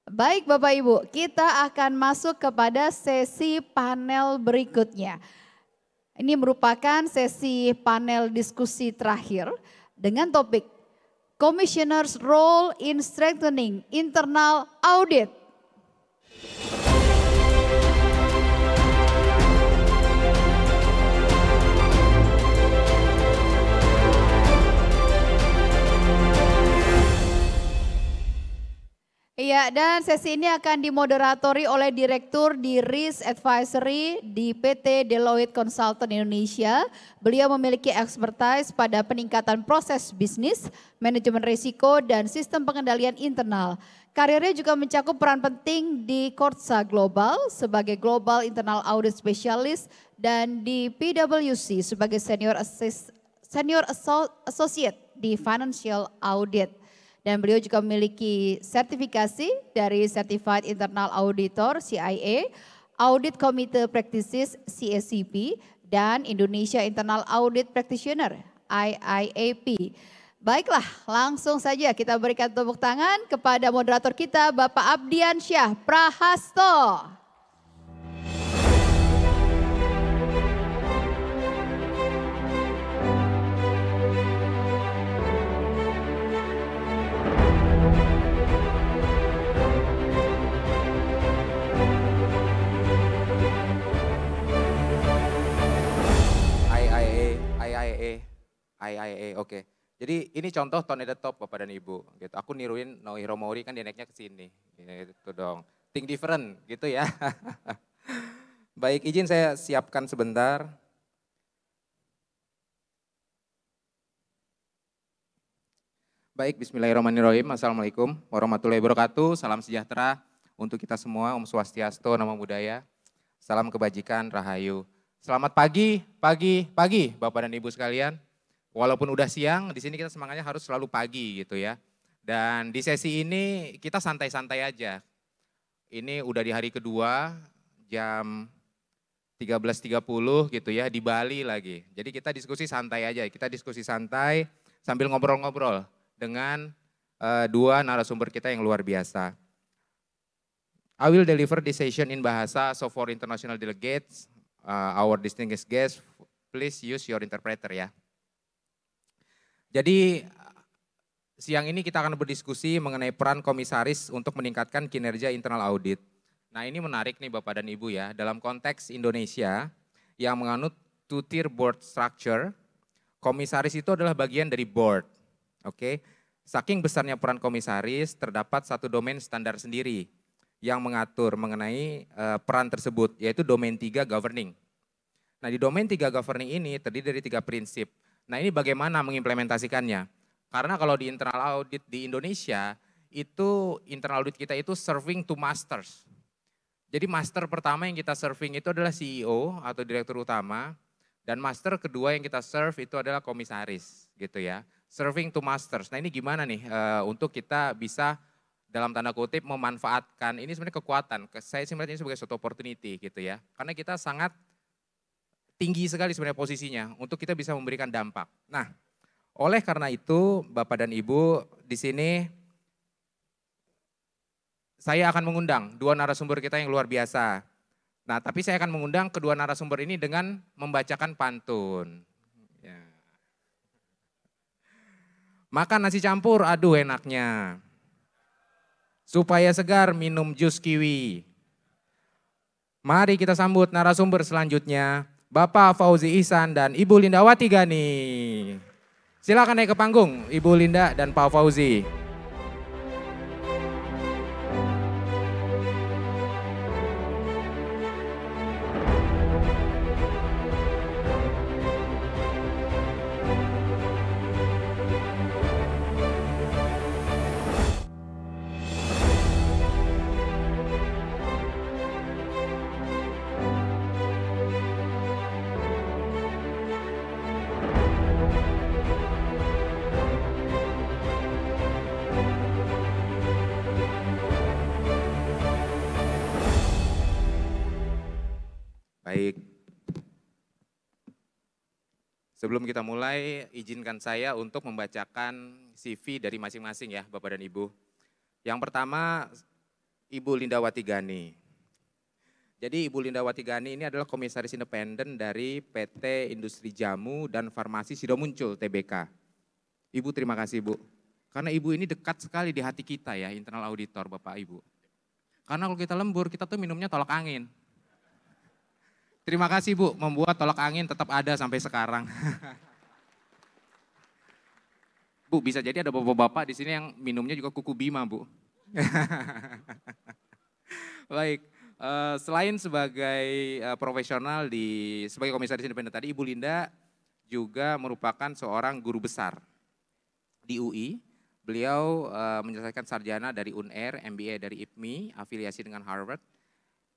Baik Bapak Ibu, kita akan masuk kepada sesi panel berikutnya. Ini merupakan sesi panel diskusi terakhir dengan topik Commissioner's Role in Strengthening Internal Audit. Iya, dan sesi ini akan dimoderatori oleh Direktur di Risk Advisory di PT Deloitte Consultant Indonesia. Beliau memiliki expertise pada peningkatan proses bisnis, manajemen risiko, dan sistem pengendalian internal. Karirnya juga mencakup peran penting di Korsa Global sebagai Global Internal Audit Specialist dan di PwC sebagai Senior Associate di Financial Audit. Dan beliau juga memiliki sertifikasi dari Certified Internal Auditor CIA, Audit Committee Practices CSCP, dan Indonesia Internal Audit Practitioner IIAP. Baiklah, langsung saja kita berikan tepuk tangan kepada moderator kita Bapak Abdiansyah Prahasto. IIA, oke. Jadi ini contoh tone at the top Bapak dan Ibu. Gitu. Aku niruin Noihiro Mori kan dia naiknya ke sini. Gitu dong. Think different gitu ya. Baik, izin saya siapkan sebentar. Baik, bismillahirrahmanirrahim. Assalamualaikum warahmatullahi wabarakatuh. Salam sejahtera untuk kita semua. Om Swastiastu, Namo Buddhaya. Salam kebajikan, Rahayu. Selamat pagi Bapak dan Ibu sekalian. Walaupun udah siang, di sini kita semangatnya harus selalu pagi gitu ya. Dan di sesi ini kita santai-santai aja. Ini udah di hari kedua, jam 13.30 gitu ya, di Bali lagi. Jadi kita diskusi santai aja, kita diskusi santai sambil ngobrol-ngobrol dengan dua narasumber kita yang luar biasa. I will deliver this session in bahasa, so for international delegates, our distinguished guests, please use your interpreter ya. Jadi siang ini kita akan berdiskusi mengenai peran komisaris untuk meningkatkan kinerja internal audit. Nah ini menarik nih Bapak dan Ibu ya, dalam konteks Indonesia yang menganut two-tier board structure, komisaris itu adalah bagian dari board. Oke, saking besarnya peran komisaris terdapat satu domain standar sendiri yang mengatur mengenai peran tersebut, yaitu domain 3 governing. Nah di domain 3 governing ini terdiri dari 3 prinsip. Nah ini bagaimana mengimplementasikannya? Karena kalau di internal audit di Indonesia, itu internal audit kita itu serving to masters. Jadi master pertama yang kita serving itu adalah CEO atau direktur utama, dan master kedua yang kita serve itu adalah komisaris gitu ya. Serving to masters, nah ini gimana nih untuk kita bisa dalam tanda kutip memanfaatkan, ini sebenarnya kekuatan, saya sih melihat ini sebagai suatu opportunity gitu ya. Karena kita sangat tinggi sekali sebenarnya posisinya untuk kita bisa memberikan dampak. Nah, oleh karena itu Bapak dan Ibu di sini saya akan mengundang dua narasumber kita yang luar biasa. Nah, tapi saya akan mengundang kedua narasumber ini dengan membacakan pantun. Ya. Makan nasi campur, aduh enaknya. Supaya segar minum jus kiwi. Mari kita sambut narasumber selanjutnya. Bapak Fauzi Ihsan dan Ibu Lindawati Gani. Silakan naik ke panggung Ibu Linda dan Pak Fauzi. Baik, sebelum kita mulai, izinkan saya untuk membacakan CV dari masing-masing ya Bapak dan Ibu. Yang pertama, Ibu Lindawati Gani. Jadi Ibu Lindawati Gani ini adalah komisaris independen dari PT Industri Jamu dan Farmasi Sidomuncul Tbk. Ibu terima kasih Bu. Karena Ibu ini dekat sekali di hati kita ya, internal auditor Bapak Ibu. Karena kalau kita lembur, kita tuh minumnya tolak angin. Terima kasih Bu, membuat tolak angin tetap ada sampai sekarang. Bu, bisa jadi ada bapak-bapak di sini yang minumnya juga kuku Bima Bu. Baik. Selain sebagai profesional sebagai komisaris independen tadi, Ibu Linda juga merupakan seorang guru besar di UI. Beliau menyelesaikan sarjana dari UNAIR, MBA dari IPMI, afiliasi dengan Harvard,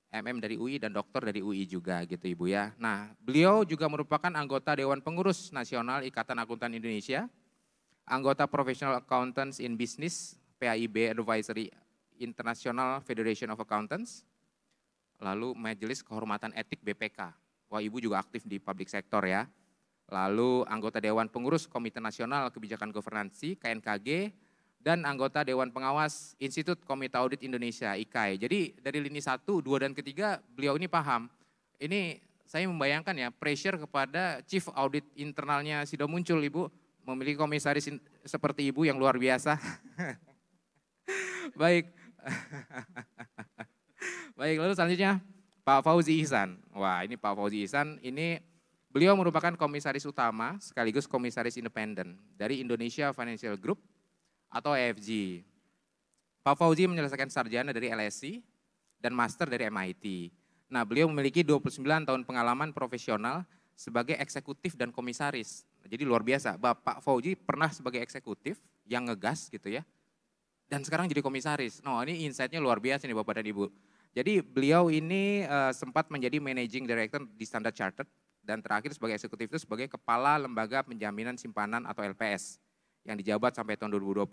MM dari UI dan doktor dari UI juga gitu Ibu ya. Nah, beliau juga merupakan anggota Dewan Pengurus Nasional Ikatan Akuntan Indonesia, anggota Professional Accountants in Business, PAIB Advisory International Federation of Accountants, lalu Majelis Kehormatan Etik BPK. Wah, Ibu juga aktif di public sector ya. Lalu anggota Dewan Pengurus Komite Nasional Kebijakan Governansi KNKG dan anggota Dewan Pengawas Institut Komite Audit Indonesia IKAI. Jadi dari lini 1, 2 dan ketiga beliau ini paham. Ini saya membayangkan ya pressure kepada Chief Audit internalnya Sidomuncul Ibu memiliki komisaris seperti Ibu yang luar biasa. Baik. Baik, lalu selanjutnya Pak Fauzi Ihsan. Wah, ini Pak Fauzi Ihsan, ini beliau merupakan komisaris utama sekaligus komisaris independen dari Indonesia Financial Group atau EFG. Pak Fauzi menyelesaikan sarjana dari LSI dan master dari MIT. Nah, beliau memiliki 29 tahun pengalaman profesional sebagai eksekutif dan komisaris. Jadi luar biasa, Bapak Fauzi pernah sebagai eksekutif yang ngegas gitu ya, dan sekarang jadi komisaris. Nah, ini insight-nya luar biasa nih Bapak dan Ibu. Jadi beliau ini sempat menjadi Managing Director di Standard Chartered dan terakhir sebagai eksekutif itu sebagai Kepala Lembaga Penjaminan Simpanan atau LPS yang dijabat sampai tahun 2020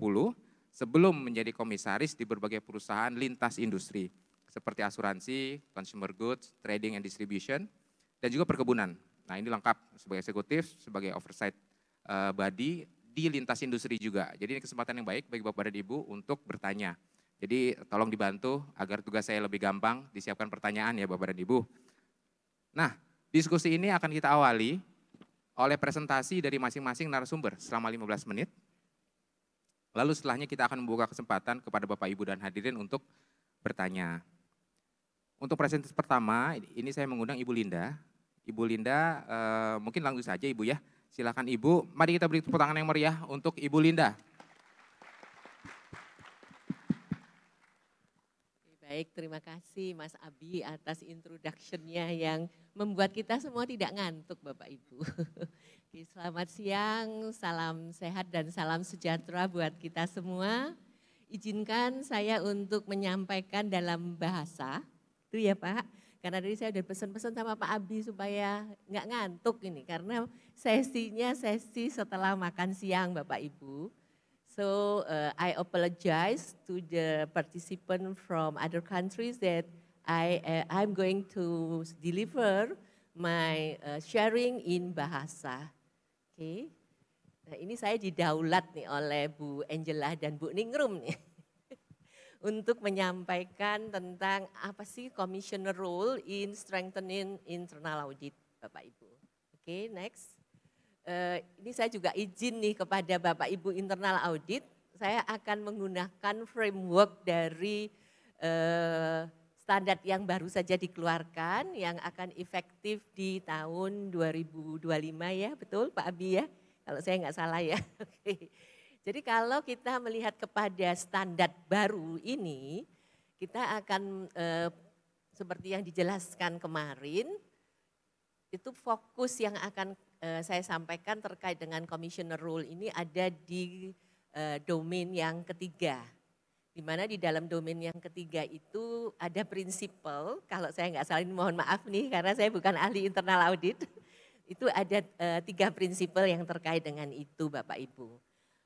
sebelum menjadi komisaris di berbagai perusahaan lintas industri seperti asuransi, consumer goods, trading and distribution, dan juga perkebunan. Nah, ini lengkap sebagai eksekutif, sebagai oversight body di lintas industri juga. Jadi ini kesempatan yang baik bagi Bapak dan Ibu untuk bertanya. Jadi tolong dibantu agar tugas saya lebih gampang, disiapkan pertanyaan ya Bapak dan Ibu. Nah, diskusi ini akan kita awali oleh presentasi dari masing-masing narasumber selama 15 menit. Lalu setelahnya kita akan membuka kesempatan kepada Bapak Ibu dan hadirin untuk bertanya. Untuk presentasi pertama, ini saya mengundang Ibu Linda. Ibu Linda mungkin langsung saja Ibu ya. Silakan Ibu, mari kita beri tepuk tangan yang meriah untuk Ibu Linda. Baik, terima kasih Mas Abi atas introduction-nya yang membuat kita semua tidak ngantuk Bapak Ibu. Selamat siang, salam sehat dan salam sejahtera buat kita semua. Izinkan saya untuk menyampaikan dalam bahasa, itu ya Pak. Karena tadi saya udah pesan-pesan sama Pak Abi supaya nggak ngantuk ini. Karena sesinya sesi setelah makan siang Bapak Ibu. So I apologize to the participant from other countries that I'm going to deliver my sharing in bahasa. Okay. Nah, ini saya didaulat nih oleh Bu Angela dan Bu Ningrum nih. Untuk menyampaikan tentang apa sih commissioner role in strengthening internal audit Bapak Ibu. Oke, next. Ini saya juga izin nih kepada Bapak Ibu internal audit, saya akan menggunakan framework dari standar yang baru saja dikeluarkan yang akan efektif di tahun 2025 ya, betul Pak Abi ya? Kalau saya nggak salah ya. Oke. Jadi kalau kita melihat kepada standar baru ini, kita akan seperti yang dijelaskan kemarin, itu fokus yang akan saya sampaikan terkait dengan commissioner role ini ada di domain yang ketiga. Di mana di dalam domain yang ketiga itu ada prinsipal, kalau saya nggak salah ini mohon maaf nih karena saya bukan ahli internal audit. Itu ada 3 prinsipal yang terkait dengan itu Bapak Ibu.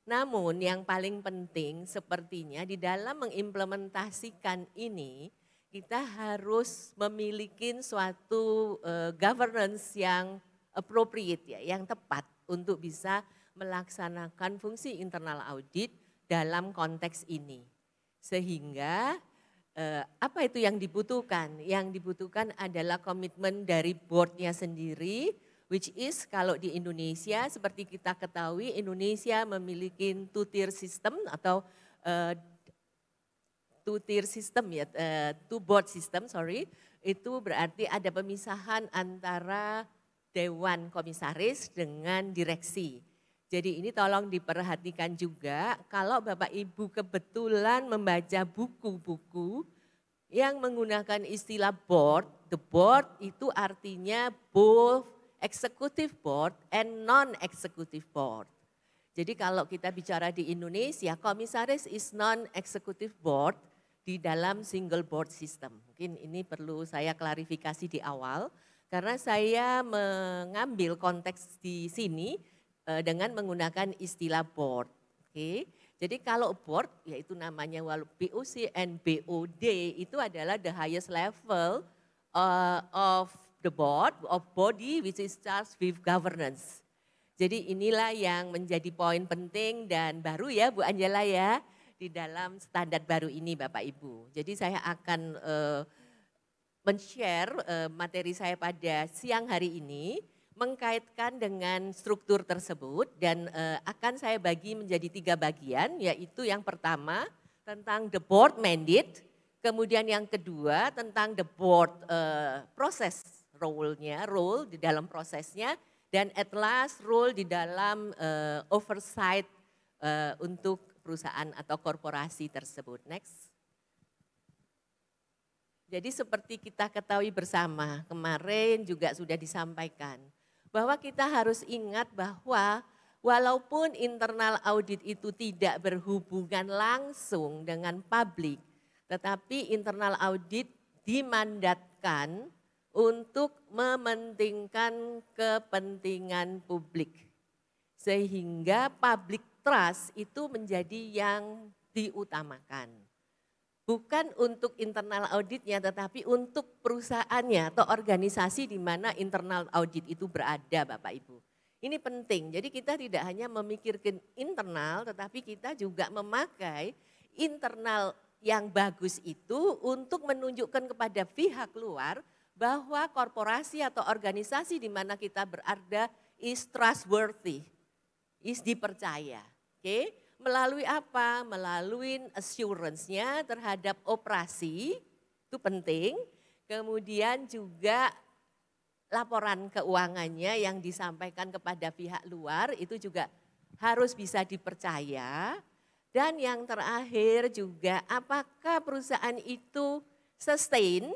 Namun yang paling penting sepertinya di dalam mengimplementasikan ini kita harus memiliki suatu governance yang appropriate ya, yang tepat untuk bisa melaksanakan fungsi internal audit dalam konteks ini. Sehingga Apa itu yang dibutuhkan? Yang dibutuhkan adalah komitmen dari boardnya sendiri, which is kalau di Indonesia seperti kita ketahui Indonesia memiliki two-tier system atau two-tier system ya, two-board system sorry, itu berarti ada pemisahan antara Dewan Komisaris dengan direksi. Jadi ini tolong diperhatikan juga kalau Bapak Ibu kebetulan membaca buku-buku yang menggunakan istilah board, the board itu artinya both executive board and non-executive board. Jadi kalau kita bicara di Indonesia, komisaris is non-executive board di dalam single board system. Mungkin ini perlu saya klarifikasi di awal, karena saya mengambil konteks di sini dengan menggunakan istilah board. Oke. Jadi kalau board, yaitu namanya BOC and BOD itu adalah the highest level of the board, of body which is charged with governance. Jadi inilah yang menjadi poin penting dan baru ya Bu Angela ya di dalam standar baru ini Bapak Ibu. Jadi saya akan men-share materi saya pada siang hari ini mengkaitkan dengan struktur tersebut dan akan saya bagi menjadi 3 bagian, yaitu yang pertama tentang the board mandate, kemudian yang kedua tentang the board proses role di dalam prosesnya, dan at last role di dalam oversight untuk perusahaan atau korporasi tersebut. Next. Jadi seperti kita ketahui bersama, kemarin juga sudah disampaikan, bahwa kita harus ingat bahwa walaupun internal audit itu tidak berhubungan langsung dengan publik, tetapi internal audit dimandatkan untuk mementingkan kepentingan publik. Sehingga public trust itu menjadi yang diutamakan. Bukan untuk internal auditnya tetapi untuk perusahaannya atau organisasi di mana internal audit itu berada Bapak Ibu. Ini penting, jadi kita tidak hanya memikirkan internal tetapi kita juga memakai internal yang bagus itu untuk menunjukkan kepada pihak luar bahwa korporasi atau organisasi di mana kita berada is trustworthy, is dipercaya. Oke, melalui apa? Melalui assurance-nya terhadap operasi, itu penting. Kemudian juga laporan keuangannya yang disampaikan kepada pihak luar itu juga harus bisa dipercaya. Dan yang terakhir juga apakah perusahaan itu sustain,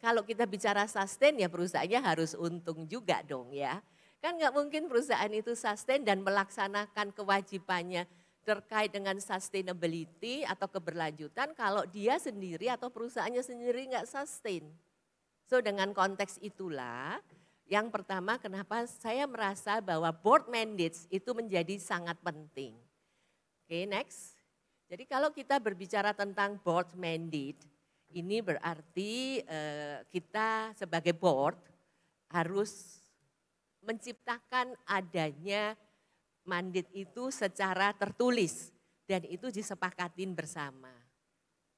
kalau kita bicara sustain ya perusahaannya harus untung juga dong ya. Kan nggak mungkin perusahaan itu sustain dan melaksanakan kewajibannya terkait dengan sustainability atau keberlanjutan kalau dia sendiri atau perusahaannya sendiri nggak sustain. So dengan konteks itulah yang pertama kenapa saya merasa bahwa board mandates itu menjadi sangat penting. Oke, next. Jadi kalau kita berbicara tentang board mandate, ini berarti kita sebagai board harus menciptakan adanya mandate itu secara tertulis dan itu disepakatin bersama.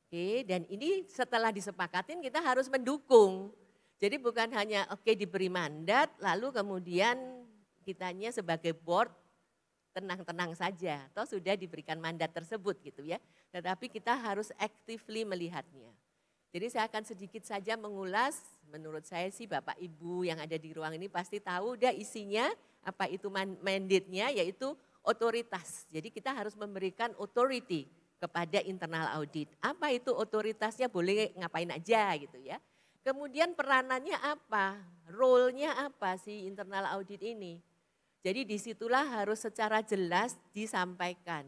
Oke, dan ini setelah disepakatin kita harus mendukung. Jadi bukan hanya diberi mandat lalu kemudian kitanya sebagai board tenang-tenang saja, toh sudah diberikan mandat tersebut gitu ya. Tetapi kita harus actively melihatnya. Jadi saya akan sedikit saja mengulas, menurut saya sih Bapak Ibu yang ada di ruang ini pasti tahu udah isinya, apa itu mandate-nya yaitu otoritas. Jadi kita harus memberikan authority kepada internal audit. Apa itu otoritasnya, boleh ngapain aja gitu ya. Kemudian peranannya apa, role-nya apa sih internal audit ini. Jadi disitulah harus secara jelas disampaikan.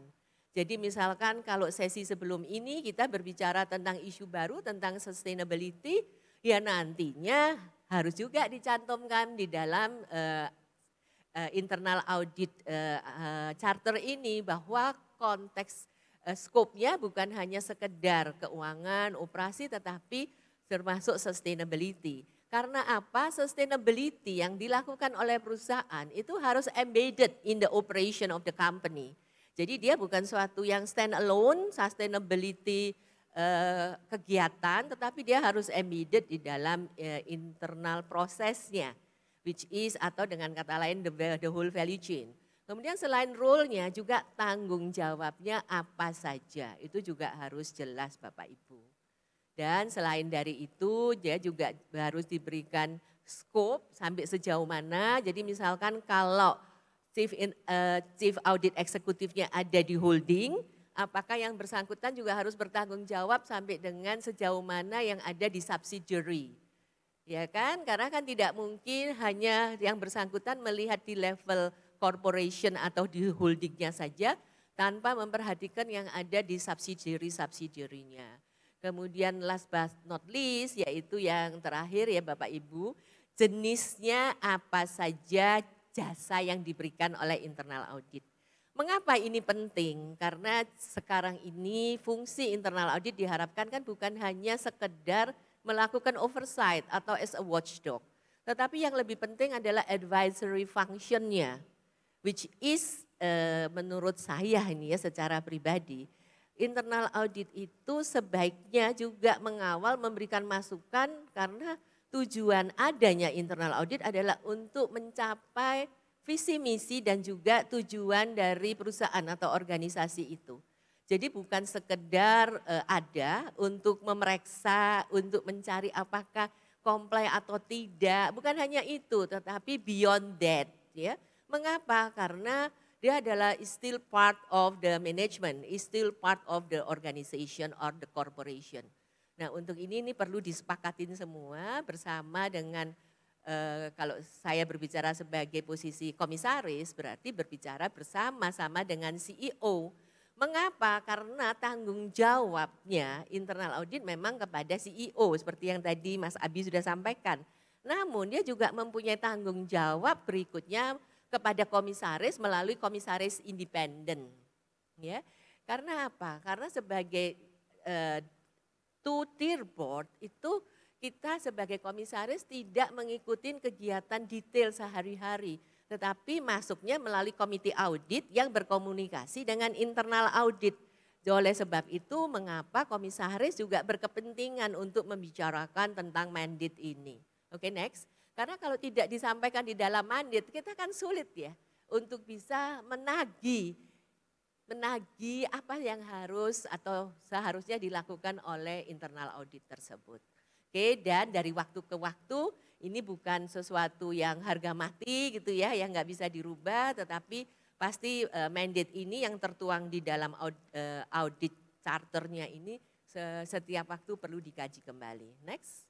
Jadi misalkan kalau sesi sebelum ini kita berbicara tentang isu baru tentang sustainability, ya nantinya harus juga dicantumkan di dalam internal audit charter ini bahwa konteks skopnya bukan hanya sekedar keuangan, operasi tetapi termasuk sustainability. Karena apa? Sustainability yang dilakukan oleh perusahaan itu harus embedded in the operation of the company. Jadi dia bukan suatu yang stand alone, sustainability kegiatan, tetapi dia harus embedded di dalam internal prosesnya, which is atau dengan kata lain the whole value chain. Kemudian selain role-nya juga tanggung jawabnya apa saja, itu juga harus jelas Bapak Ibu. Dan selain dari itu dia juga harus diberikan scope sampai sejauh mana, jadi misalkan kalau chief audit eksekutifnya ada di holding, apakah yang bersangkutan juga harus bertanggung jawab sampai dengan sejauh mana yang ada di subsidiary. Ya kan, karena kan tidak mungkin hanya yang bersangkutan melihat di level corporation atau di holdingnya saja tanpa memperhatikan yang ada di subsidiary-subsidiary-nya. Kemudian last but not least yaitu yang terakhir ya Bapak Ibu, jenisnya apa saja jasa yang diberikan oleh internal audit. Mengapa ini penting? Karena sekarang ini fungsi internal audit diharapkan kan bukan hanya sekedar melakukan oversight atau as a watchdog. Tetapi yang lebih penting adalah advisory function-nya. Which is menurut saya ini ya secara pribadi, internal audit itu sebaiknya juga mengawal memberikan masukan karena tujuan adanya internal audit adalah untuk mencapai visi misi dan juga tujuan dari perusahaan atau organisasi itu. Jadi bukan sekedar ada untuk memeriksa, untuk mencari apakah comply atau tidak, bukan hanya itu tetapi beyond that ya. Mengapa? Karena dia adalah still part of the management, is still part of the organization or the corporation. Nah untuk ini perlu disepakatin semua bersama dengan kalau saya berbicara sebagai posisi komisaris berarti berbicara bersama-sama dengan CEO. Mengapa? Karena tanggung jawabnya internal audit memang kepada CEO seperti yang tadi Mas Abi sudah sampaikan. Namun dia juga mempunyai tanggung jawab berikutnya kepada komisaris melalui komisaris independen. Ya. Karena apa? Karena sebagai two-tier board itu kita sebagai komisaris tidak mengikuti kegiatan detail sehari-hari. Tetapi masuknya melalui komite audit yang berkomunikasi dengan internal audit. Oleh sebab itu mengapa komisaris juga berkepentingan untuk membicarakan tentang mandate ini. Oke, next. Karena kalau tidak disampaikan di dalam mandate kita kan sulit ya untuk bisa menagih apa yang harus atau seharusnya dilakukan oleh internal audit tersebut. Oke, dan dari waktu ke waktu ini bukan sesuatu yang harga mati gitu ya, yang nggak bisa dirubah, tetapi pasti mandate ini yang tertuang di dalam audit charternya ini setiap waktu perlu dikaji kembali. Next.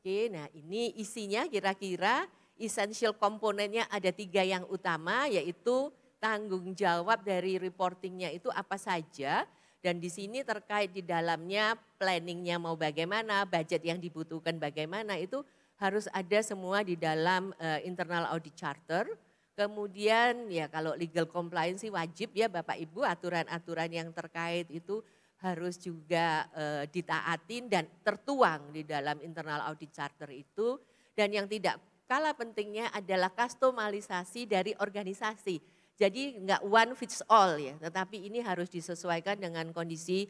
Oke, nah ini isinya kira-kira essential komponennya ada 3 yang utama yaitu tanggung jawab dari reportingnya itu apa saja. Dan di sini terkait di dalamnya planningnya mau bagaimana, budget yang dibutuhkan bagaimana itu harus ada semua di dalam internal audit charter. Kemudian ya kalau legal compliance wajib ya Bapak Ibu aturan-aturan yang terkait itu harus juga ditaatin dan tertuang di dalam internal audit charter itu. Dan yang tidak kalah pentingnya adalah customisasi dari organisasi. Jadi enggak one fits all ya, tetapi ini harus disesuaikan dengan kondisi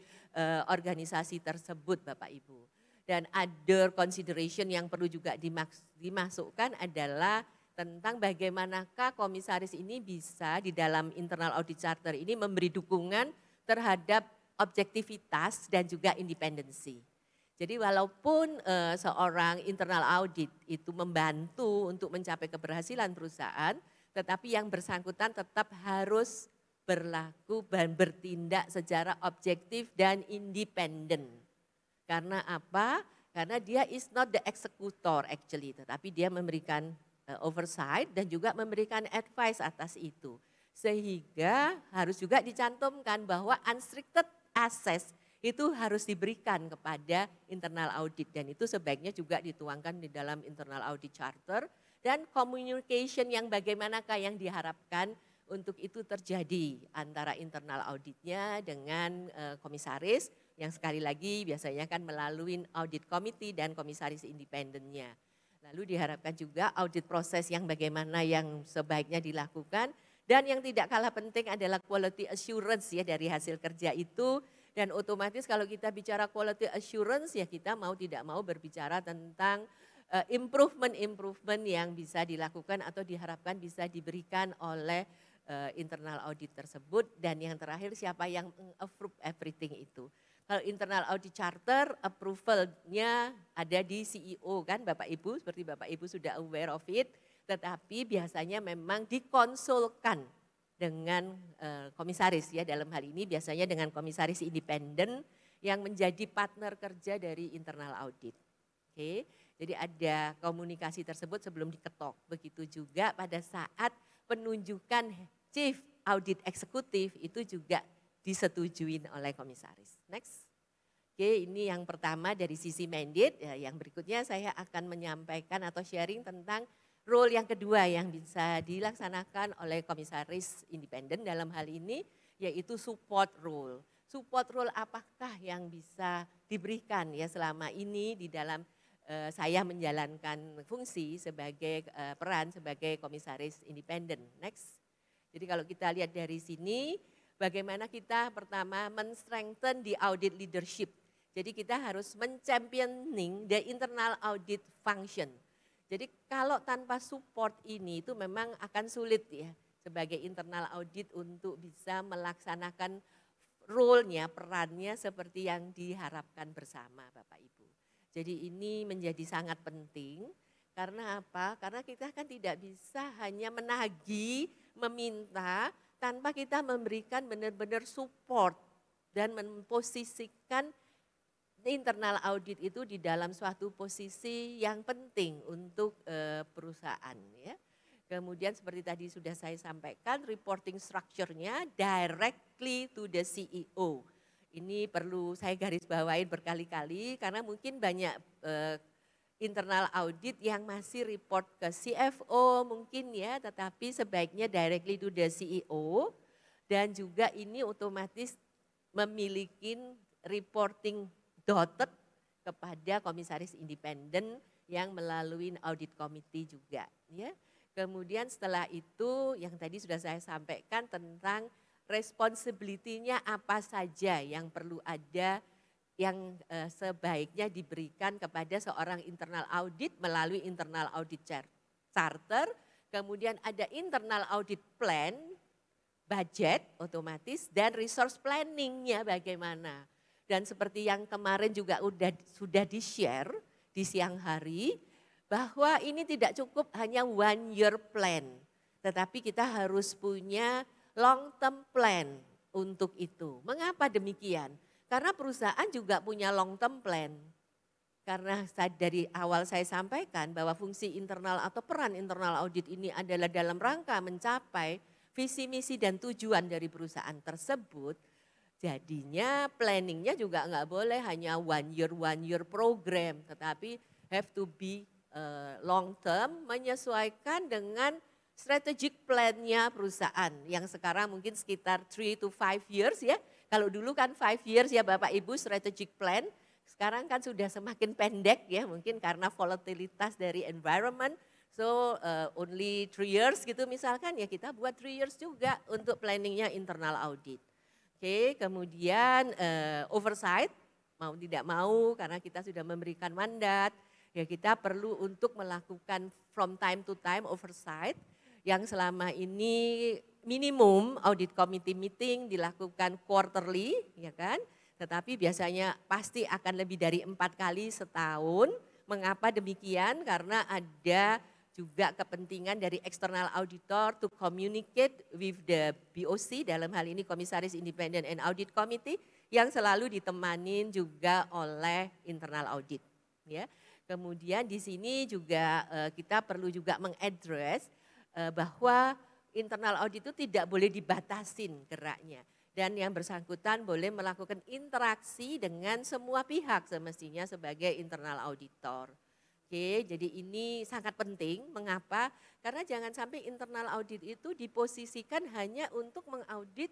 organisasi tersebut Bapak Ibu. Dan other consideration yang perlu juga dimasukkan adalah tentang bagaimanakah komisaris ini bisa di dalam internal audit charter ini memberi dukungan terhadap objektivitas dan juga independensi. Jadi walaupun seorang internal audit itu membantu untuk mencapai keberhasilan perusahaan, tetapi yang bersangkutan tetap harus berlaku dan bertindak secara objektif dan independen. Karena apa? Karena dia is not the executor actually, tetapi dia memberikan oversight dan juga memberikan advice atas itu. Sehingga harus juga dicantumkan bahwa unrestricted access itu harus diberikan kepada internal audit dan itu sebaiknya juga dituangkan di dalam internal audit charter. Dan communication yang bagaimanakah yang diharapkan untuk itu terjadi antara internal auditnya dengan komisaris yang sekali lagi biasanya kan melalui audit committee dan komisaris independennya. Lalu diharapkan juga audit proses yang bagaimana yang sebaiknya dilakukan dan yang tidak kalah penting adalah quality assurance ya dari hasil kerja itu Dan otomatis kalau kita bicara quality assurance ya kita mau tidak mau berbicara tentang improvement yang bisa dilakukan atau diharapkan bisa diberikan oleh internal audit tersebut. Dan yang terakhir siapa yang approve everything itu. Kalau internal audit charter approvalnya ada di CEO kan Bapak Ibu, seperti Bapak Ibu sudah aware of it, tetapi biasanya memang dikonsulkan dengan komisaris ya, dalam hal ini biasanya dengan komisaris independen yang menjadi partner kerja dari internal audit. Oke, jadi ada komunikasi tersebut sebelum diketok. Begitu juga pada saat penunjukan Chief Audit Eksekutif itu juga disetujuin oleh komisaris. Next. Oke, ini yang pertama dari sisi mandate. Ya, yang berikutnya saya akan menyampaikan atau sharing tentang role yang kedua yang bisa dilaksanakan oleh komisaris independen dalam hal ini yaitu support role. Support role apakah yang bisa diberikan ya selama ini di dalam saya menjalankan fungsi sebagai peran sebagai komisaris independen. Next. Jadi kalau kita lihat dari sini, bagaimana kita pertama men-strengthen the audit leadership. Jadi kita harus men-championing the internal audit function. Jadi kalau tanpa support ini itu memang akan sulit ya sebagai internal audit untuk bisa melaksanakan role-nya, perannya seperti yang diharapkan bersama Bapak Ibu. Jadi ini menjadi sangat penting karena apa? Karena kita kan tidak bisa hanya menagih, meminta tanpa kita memberikan benar-benar support dan memposisikan internal audit itu di dalam suatu posisi yang penting untuk perusahaan ya. Kemudian seperti tadi sudah saya sampaikan reporting structure-nya directly to the CEO. Ini perlu saya garis bawain berkali-kali karena mungkin banyak internal audit yang masih report ke CFO mungkin ya, tetapi sebaiknya directly to the CEO dan juga ini otomatis memiliki reporting dotted kepada komisaris independen yang melalui audit committee juga ya. Kemudian setelah itu yang tadi sudah saya sampaikan tentang responsibility-nya apa saja yang perlu ada yang sebaiknya diberikan kepada seorang internal audit melalui internal audit charter. Kemudian ada internal audit plan, budget otomatis dan resource planning-nya bagaimana. Dan seperti yang kemarin juga sudah di-share di siang hari, bahwa ini tidak cukup hanya 1 year plan. Tetapi kita harus punya long term plan untuk itu. Mengapa demikian? Karena perusahaan juga punya long term plan. Karena dari awal saya sampaikan bahwa fungsi internal atau peran internal audit ini adalah dalam rangka mencapai visi, misi dan tujuan dari perusahaan tersebut. Jadinya planningnya juga nggak boleh hanya 1 year program, tetapi have to be long term menyesuaikan dengan strategic plan-nya perusahaan yang sekarang mungkin sekitar 3 to 5 years ya. Kalau dulu kan 5 years ya Bapak Ibu strategic plan, sekarang kan sudah semakin pendek ya mungkin karena volatilitas dari environment. So only 3 years gitu misalkan ya kita buat 3 years juga untuk planningnya internal audit. Oke, kemudian oversight mau tidak mau karena kita sudah memberikan mandat ya kita perlu untuk melakukan from time to time oversight yang selama ini minimum audit committee meeting dilakukan quarterly ya kan. Tetapi biasanya pasti akan lebih dari 4 kali setahun. Mengapa demikian? Karena ada juga kepentingan dari external auditor to communicate with the BOC dalam hal ini Komisaris Independent and Audit Committee yang selalu ditemanin juga oleh internal audit ya. Kemudian di sini juga kita perlu juga mengadres bahwa internal audit itu tidak boleh dibatasin geraknya. Dan yang bersangkutan boleh melakukan interaksi dengan semua pihak semestinya sebagai internal auditor. Oke, jadi ini sangat penting. Mengapa? Karena jangan sampai internal audit itu diposisikan hanya untuk mengaudit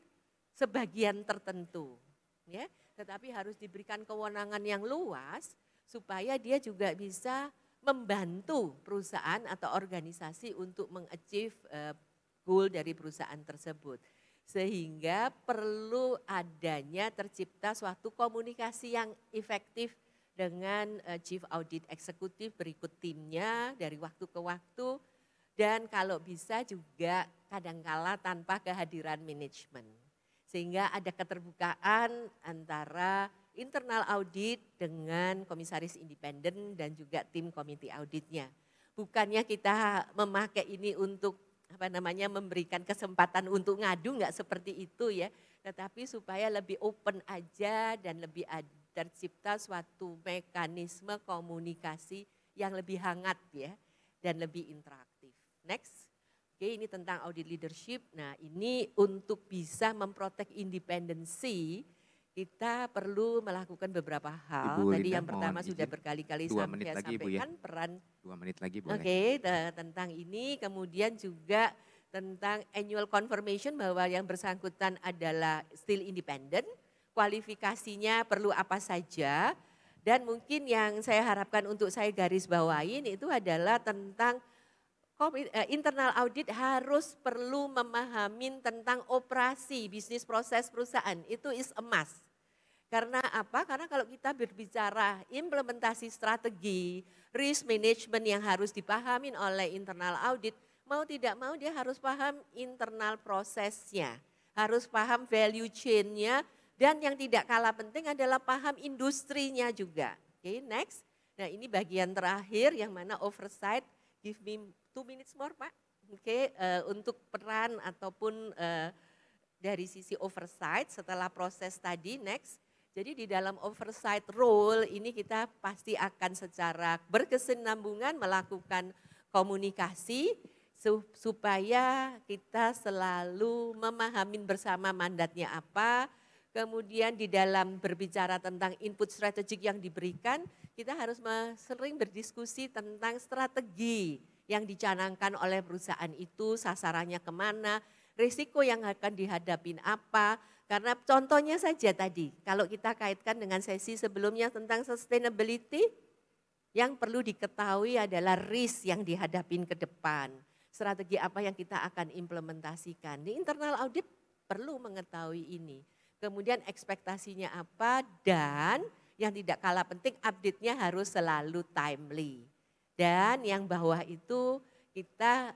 sebagian tertentu. Ya, tetapi harus diberikan kewenangan yang luas supaya dia juga bisa membantu perusahaan atau organisasi untuk mengachieve goal dari perusahaan tersebut. Sehingga perlu adanya tercipta suatu komunikasi yang efektif dengan Chief Audit Eksekutif berikut timnya dari waktu ke waktu. Dan kalau bisa juga kadangkala tanpa kehadiran manajemen. Sehingga ada keterbukaan antara internal audit dengan komisaris independen dan juga tim komite auditnya. Bukannya kita memakai ini untuk memberikan kesempatan untuk ngadu, enggak seperti itu ya. Tetapi supaya lebih open aja dan lebih tercipta suatu mekanisme komunikasi yang lebih hangat ya dan lebih interaktif. Next. Oke, ini tentang audit leadership. Nah, ini untuk bisa memprotek independensi, kita perlu melakukan beberapa hal. Ibu Tadi Linda, yang pertama mohon sudah izin. berkali-kali 2 menit saya lagi, Ibu, ya. sampaikan peran. 2 menit lagi boleh. Oke, tentang ini kemudian juga tentang annual confirmation bahwa yang bersangkutan adalah still independent, kualifikasinya perlu apa saja, dan mungkin yang saya harapkan untuk saya garis bawain itu adalah tentang internal audit harus perlu memahami tentang operasi bisnis proses perusahaan, itu is a must. Karena apa? Karena kalau kita berbicara implementasi strategi, risk management yang harus dipahami oleh internal audit, mau tidak mau dia harus paham internal prosesnya, harus paham value chain-nya, dan yang tidak kalah penting adalah paham industrinya juga. Oke, next. Nah, ini bagian terakhir yang mana oversight. Give me 2 minutes more, Pak. Oke, untuk peran ataupun dari sisi oversight setelah proses tadi, next. Jadi di dalam oversight role ini kita pasti akan secara berkesinambungan melakukan komunikasi supaya kita selalu memahami bersama mandatnya apa. Kemudian di dalam berbicara tentang input strategik yang diberikan, kita harus sering berdiskusi tentang strategi yang dicanangkan oleh perusahaan itu, sasarannya kemana, risiko yang akan dihadapin apa. Karena contohnya saja tadi, kalau kita kaitkan dengan sesi sebelumnya tentang sustainability, yang perlu diketahui adalah risk yang dihadapin ke depan. Strategi apa yang kita akan implementasikan. Di internal audit perlu mengetahui ini. Kemudian ekspektasinya apa dan yang tidak kalah penting update-nya harus selalu timely. Dan yang bawah itu kita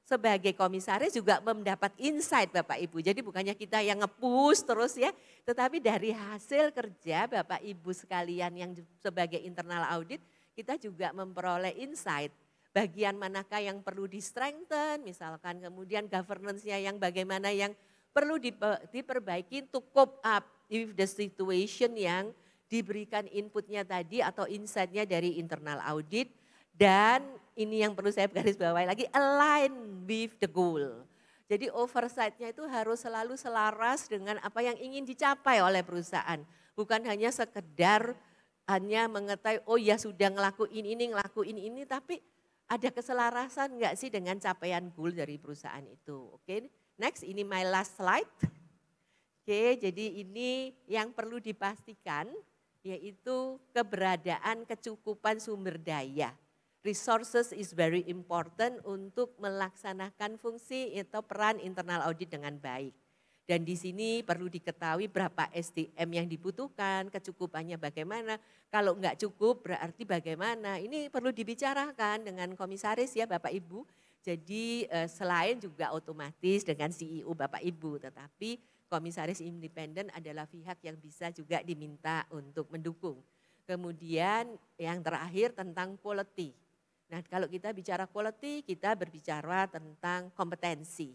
sebagai komisaris juga mendapat insight Bapak Ibu. Jadi bukannya kita yang nge-push terus ya, tetapi dari hasil kerja Bapak Ibu sekalian yang sebagai internal audit, kita juga memperoleh insight. Bagian manakah yang perlu di-strengthen, misalkan kemudian governance-nya yang bagaimana yang perlu diperbaiki to cope up with the situation yang diberikan inputnya tadi atau insight-nya dari internal audit. Dan ini yang perlu saya garis bawahi lagi, align with the goal. Jadi oversight-nya itu harus selalu selaras dengan apa yang ingin dicapai oleh perusahaan. Bukan hanya sekedar hanya mengetahui, oh ya sudah ngelakuin ini, tapi ada keselarasan enggak sih dengan capaian goal dari perusahaan itu. Oke, next ini my last slide. Oke, jadi ini yang perlu dipastikan yaitu keberadaan kecukupan sumber daya. Resources is very important untuk melaksanakan fungsi atau peran internal audit dengan baik. Dan di sini perlu diketahui berapa SDM yang dibutuhkan, kecukupannya bagaimana. Kalau enggak cukup berarti bagaimana. Ini perlu dibicarakan dengan komisaris ya Bapak Ibu. Jadi selain juga otomatis dengan CEO Bapak Ibu, tetapi komisaris independen adalah pihak yang bisa juga diminta untuk mendukung. Kemudian yang terakhir tentang quality. Nah kalau kita bicara quality, kita berbicara tentang kompetensi.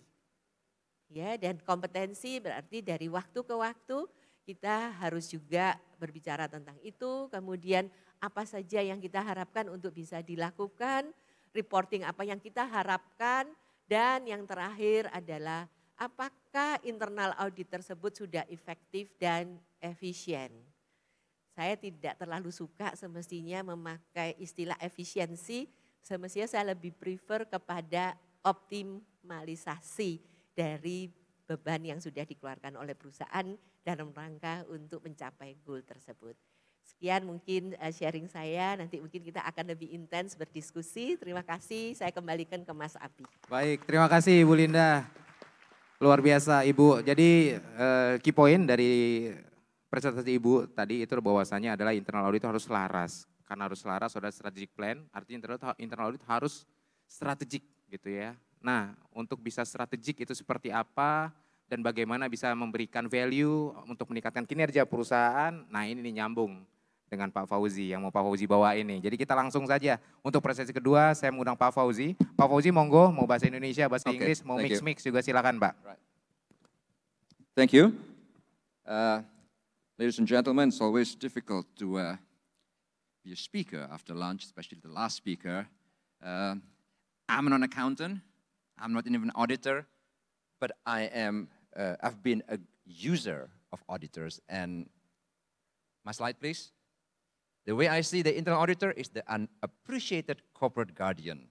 Ya, dan kompetensi berarti dari waktu ke waktu kita harus juga berbicara tentang itu. Kemudian apa saja yang kita harapkan untuk bisa dilakukan, reporting apa yang kita harapkan. Dan yang terakhir adalah apakah internal audit tersebut sudah efektif dan efisien. Saya tidak terlalu suka semestinya memakai istilah efisiensi, semestinya saya lebih prefer kepada optimalisasi dari beban yang sudah dikeluarkan oleh perusahaan dalam rangka untuk mencapai goal tersebut. Sekian mungkin sharing saya, nanti mungkin kita akan lebih intens berdiskusi. Terima kasih, saya kembalikan ke Mas Abi. Baik, terima kasih Ibu Linda. Luar biasa Ibu. Jadi key point dari presentasi Ibu tadi itu bahwasanya adalah internal audit itu harus selaras. Karena harus selaras ada strategic plan, artinya internal audit harus strategik gitu ya. Nah, untuk bisa strategik itu seperti apa dan bagaimana bisa memberikan value untuk meningkatkan kinerja perusahaan. Nah, ini nyambung dengan Pak Fauzi yang mau Pak Fauzi bawa ini. Jadi kita langsung saja untuk presentasi kedua saya mengundang Pak Fauzi. Pak Fauzi monggo mau bahasa Indonesia, bahasa Inggris, mau mix-mix juga silakan Pak. Right. Thank you. Ladies and gentlemen, it's always difficult to be a speaker after lunch, especially the last speaker. I'm not an accountant, I'm not even an auditor, but I've been a user of auditors. And my slide, please. The way I see the internal auditor is the unappreciated corporate guardian.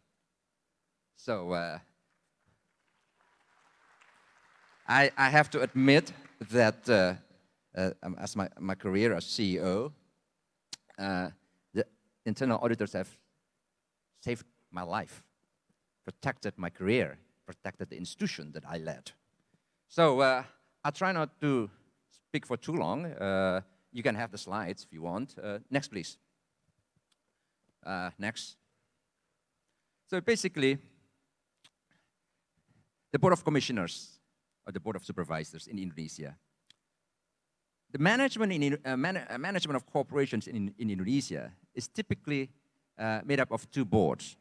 So I have to admit that as my career as CEO, the internal auditors have saved my life, protected my career, protected the institution that I led. So I'll try not to speak for too long. You can have the slides if you want. Next, please. Next. So basically, the Board of Commissioners, or the Board of Supervisors in Indonesia, the management, management of corporations in Indonesia is typically made up of two boards.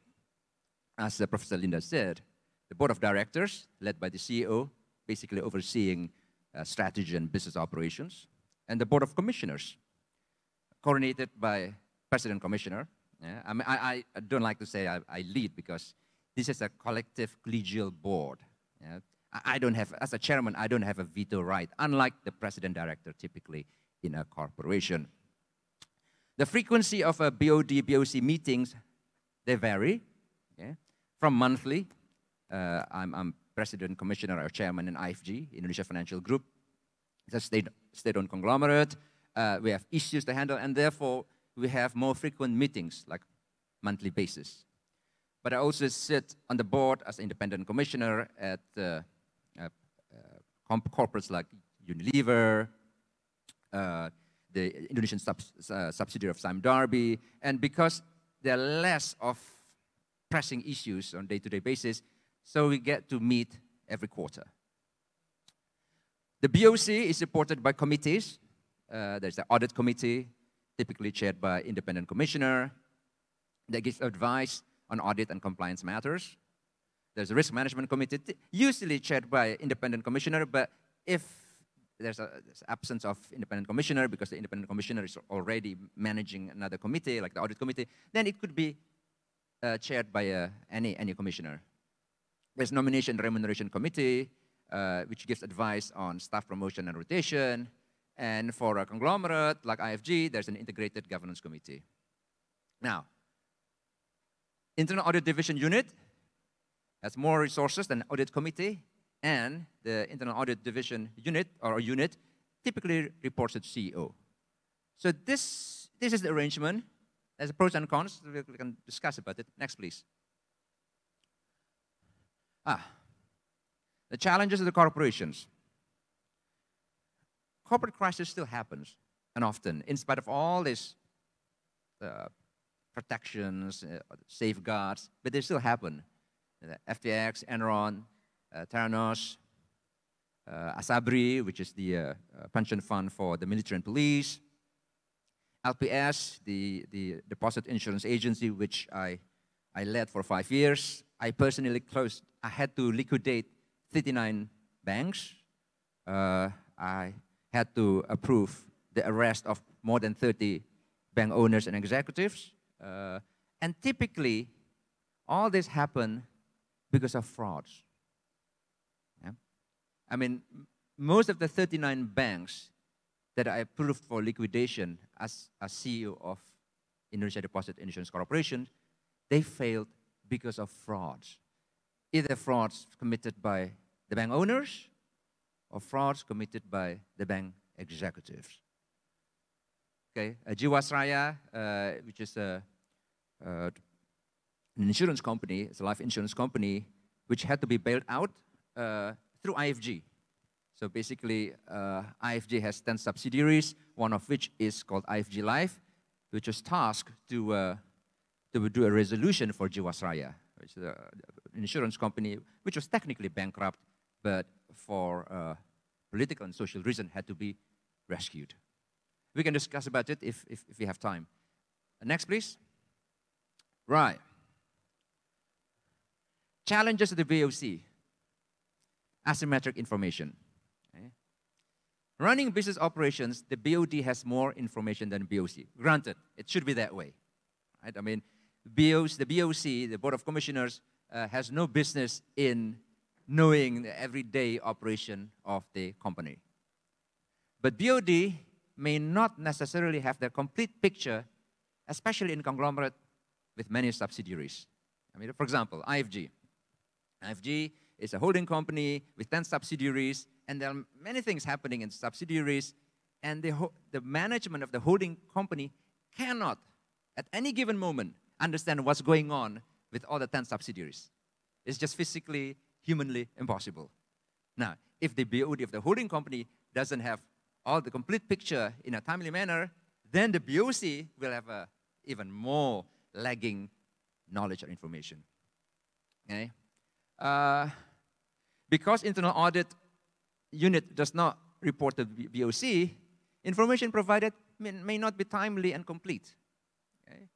As Professor Linda said, the Board of Directors, led by the CEO, basically overseeing strategy and business operations, and the Board of Commissioners, coordinated by President Commissioner. Yeah, I don't like to say I lead because this is a collective collegial board. Yeah. I don't have, as a chairman, I don't have a veto right, unlike the President Director typically in a corporation. The frequency of BOD, BOC meetings, they vary. Okay. From monthly, I'm President Commissioner or Chairman in IFG, Indonesia Financial Group. It's a state-owned conglomerate. We have issues to handle, and therefore we have more frequent meetings, like monthly basis. But I also sit on the board as independent commissioner at corporates like Unilever, the Indonesian subsidiary of Sime Darby, and because there are less of pressing issues on day-to-day basis, so we get to meet every quarter. The BOC is supported by committees. There's the audit committee, typically chaired by independent commissioner, that gives advice on audit and compliance matters. There's a risk management committee, usually chaired by independent commissioner, but if there's absence of independent commissioner because the independent commissioner is already managing another committee, like the audit committee, then it could be chaired by any commissioner. There's nomination and remuneration committee, which gives advice on staff promotion and rotation. And for a conglomerate like IFG, there's an integrated governance committee. Now, Internal Audit Division unit has more resources than audit committee, and the Internal Audit Division unit, or unit, typically reports to the CEO. So this is the arrangement. There's pros and cons. We can discuss about it. Next, please. The challenges of the corporations. Corporate crisis still happens, and often, in spite of all these protections, safeguards, but they still happen. FTX, Enron, Theranos, Asabri, which is the pension fund for the military and police, LPS, the deposit insurance agency, which I led for 5 years. I personally I had to liquidate 39 banks. I had to approve the arrest of more than 30 bank owners and executives. And typically, all this happened because of frauds. Yeah? I mean, most of the 39 banks that I approved for liquidation as CEO of Indonesia Deposit Insurance Corporation, they failed because of frauds. Either frauds committed by the bank owners or frauds committed by the bank executives. Okay, Jiwasraya, which is an insurance company, it's a life insurance company, which had to be bailed out through IFG. So basically, IFG has 10 subsidiaries, one of which is called IFG Life, which was tasked to do a resolution for Jiwasraya, which is an insurance company which was technically bankrupt, but for political and social reasons had to be rescued. We can discuss about it if we have time. Next, please. Right. Challenges of the BOC. Asymmetric information. Okay. Running business operations, the BOD has more information than BOC. Granted, it should be that way. Right? I mean, the BOC, the Board of Commissioners, has no business in knowing the everyday operation of the company. But BOD may not necessarily have the complete picture, especially in conglomerate with many subsidiaries. I mean, for example, IFG. IFG is a holding company with 10 subsidiaries, and there are many things happening in subsidiaries, and the management of the holding company cannot, at any given moment, understand what's going on with all the 10 subsidiaries. It's just physically, humanly impossible. Now, if the BOD of the holding company doesn't have all the complete picture in a timely manner, then the BOC will have a even more lagging knowledge or information. Okay? Because internal audit unit does not report to BOC, information provided may not be timely and complete. Okay?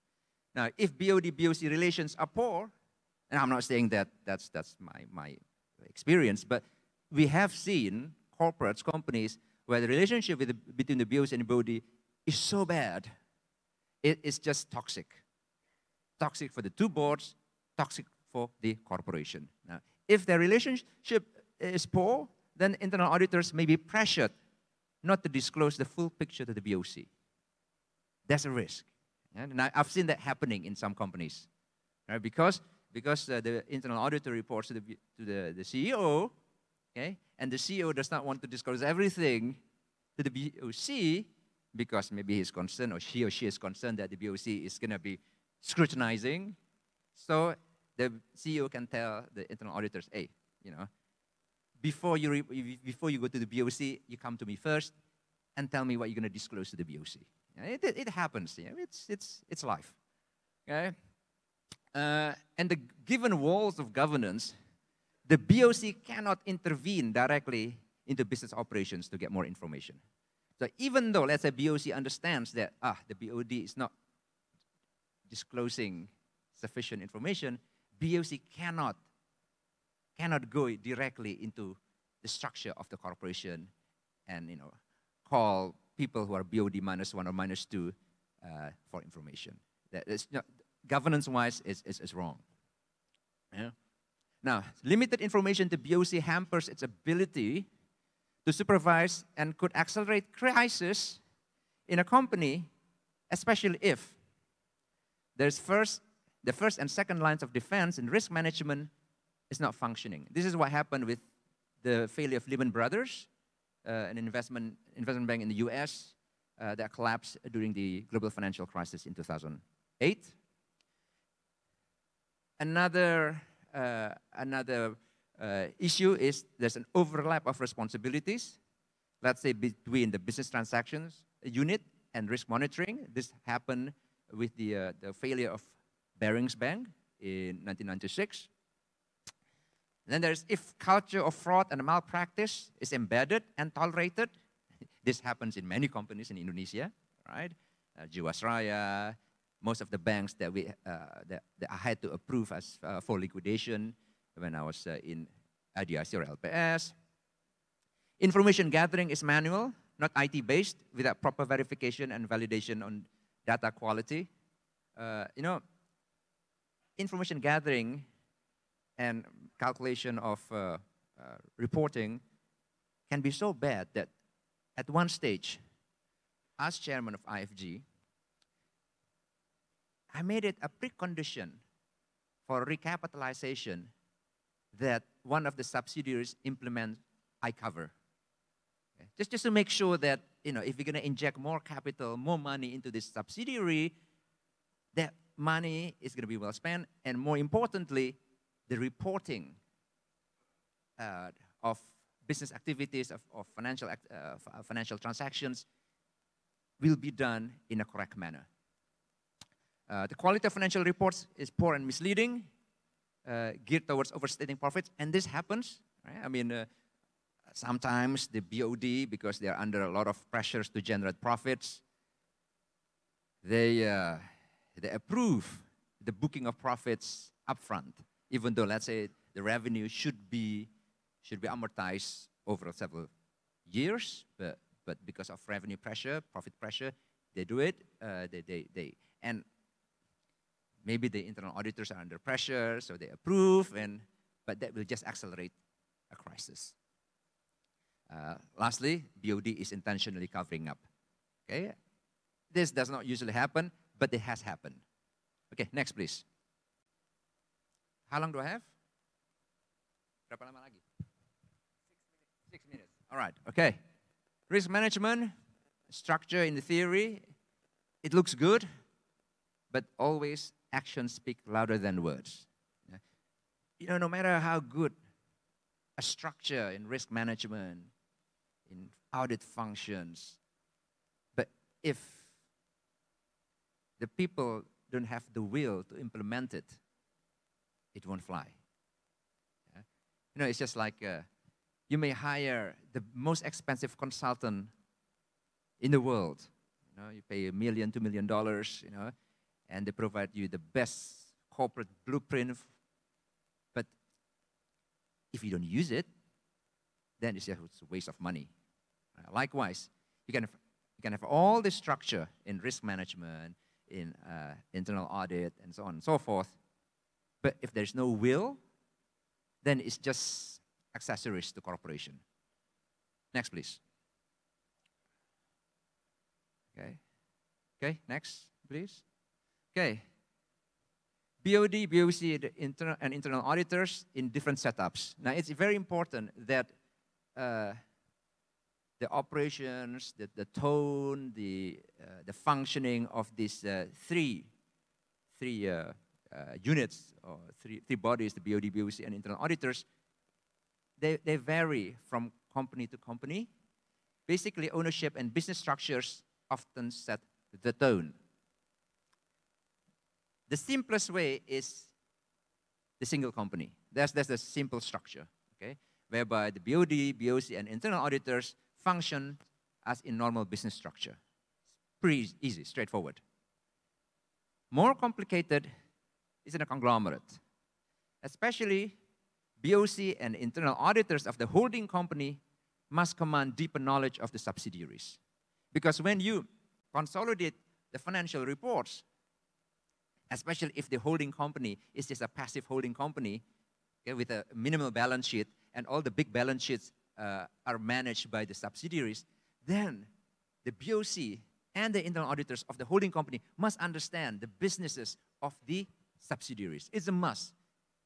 Now, if BOD-BOC relations are poor, and I'm not saying that that's my experience, but we have seen corporates, companies, where the relationship between the BOC and the BOD is so bad, it's just toxic. Toxic for the two boards, toxic for the corporation. Now, if the relationship is poor, then internal auditors may be pressured not to disclose the full picture to the BOC. That's a risk. And I've seen that happening in some companies. Right? Because the internal auditor reports to the CEO, okay, and the CEO does not want to disclose everything to the BOC because maybe he's concerned, or he or she is concerned that the BOC is going to be scrutinizing. So the CEO can tell the internal auditors, hey, you know, before you go to the BOC, you come to me first and tell me what you're going to disclose to the BOC. Yeah, it happens. Yeah, it's life. Okay? And the given walls of governance, the BOC cannot intervene directly into business operations to get more information. So even though, let's say, BOC understands that the BOD is not disclosing sufficient information, BOC cannot go directly into the structure of the corporation and, you know, call people who are BOD -1 or -2 for information. That is, you know, governance-wise, is wrong. Yeah? Now, limited information to BOC hampers its ability to supervise and could accelerate crisis in a company, especially if the first and second lines of defense and risk management is not functioning. This is what happened with the failure of Lehman Brothers, an investment bank in the US that collapsed during the global financial crisis in 2008. Another issue is there's an overlap of responsibilities, let's say between the business transactions unit and risk monitoring. This happened with the failure of Barings Bank in 1996. Then there's if culture of fraud and malpractice is embedded and tolerated. This happens in many companies in Indonesia, right? Jiwasraya, most of the banks that I had to approve as for liquidation when I was in IDIC or LPS. Information gathering is manual, not IT-based, without proper verification and validation on data quality. You know, information gathering and calculation of reporting can be so bad that at one stage, as chairman of IFG, I made it a precondition for recapitalization that one of the subsidiaries implement iCover. Okay? Just to make sure that, you know, if we're going to inject more capital, more money into this subsidiary, that money is going to be well spent, and more importantly, the reporting of business activities, of financial transactions will be done in a correct manner. The quality of financial reports is poor and misleading, geared towards overstating profits, and this happens. Right? I mean, sometimes the BOD, because they are under a lot of pressures to generate profits, they approve the booking of profits upfront, even though, let's say, the revenue should be amortized over several years, but because of revenue pressure, profit pressure, they do it. And maybe the internal auditors are under pressure, so they approve, but that will just accelerate a crisis. Lastly, BOD is intentionally covering up. Okay, this does not usually happen, but it has happened. Okay, next please. How long do I have? Berapa lama lagi? 6 minutes. All right, okay. Risk management, structure in the theory, it looks good, but always actions speak louder than words. You know, no matter how good a structure in risk management, in audit functions, but if the people don't have the will to implement it, it won't fly. You know, it's just like you may hire the most expensive consultant in the world. You know, you pay $1 million, $2 million, you know, and they provide you the best corporate blueprint. But if you don't use it, then it's just a waste of money. Likewise, you can have all the structure in risk management, in internal audit, and so on and so forth. But if there's no will, then it's just accessories to corporation. Next, please. Okay, next, please. Okay. BOD, BOC, the internal auditors in different setups. Now, it's very important that the operations, the tone, the functioning of these three units, or three bodies, the BOD, BOC, and internal auditors, they vary from company to company. Basically, ownership and business structures often set the tone. The simplest way is the single company. That's the simple structure, okay? Whereby the BOD, BOC, and internal auditors function as in normal business structure. Pretty easy, straightforward. More complicated is in a conglomerate. Especially, BOC and internal auditors of the holding company must command deeper knowledge of the subsidiaries. Because when you consolidate the financial reports, especially if the holding company is just a passive holding company, okay, with a minimal balance sheet, and all the big balance sheets are managed by the subsidiaries, then the BOC and the internal auditors of the holding company must understand the businesses of the subsidiaries. It's a must.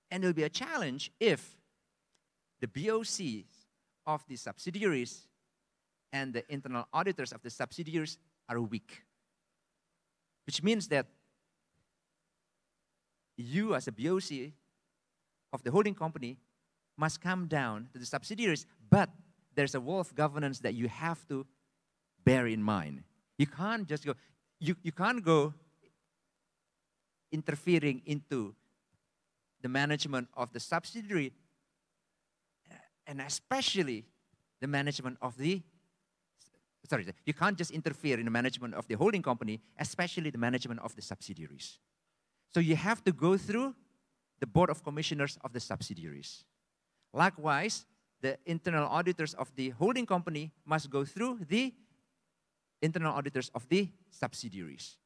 And it will be a challenge if the BOCs of the subsidiaries and the internal auditors of the subsidiaries are weak. Which means that you as a BOC of the holding company must come down to the subsidiaries, but there's a wall of governance that you have to bear in mind. You can't just go, you can't go interfering into the management of the subsidiary, and especially the management of the, you can't just interfere in the management of the holding company, especially the management of the subsidiaries. So you have to go through the board of commissioners of the subsidiaries. Likewise, the internal auditors of the holding company must go through the internal auditors of the subsidiaries.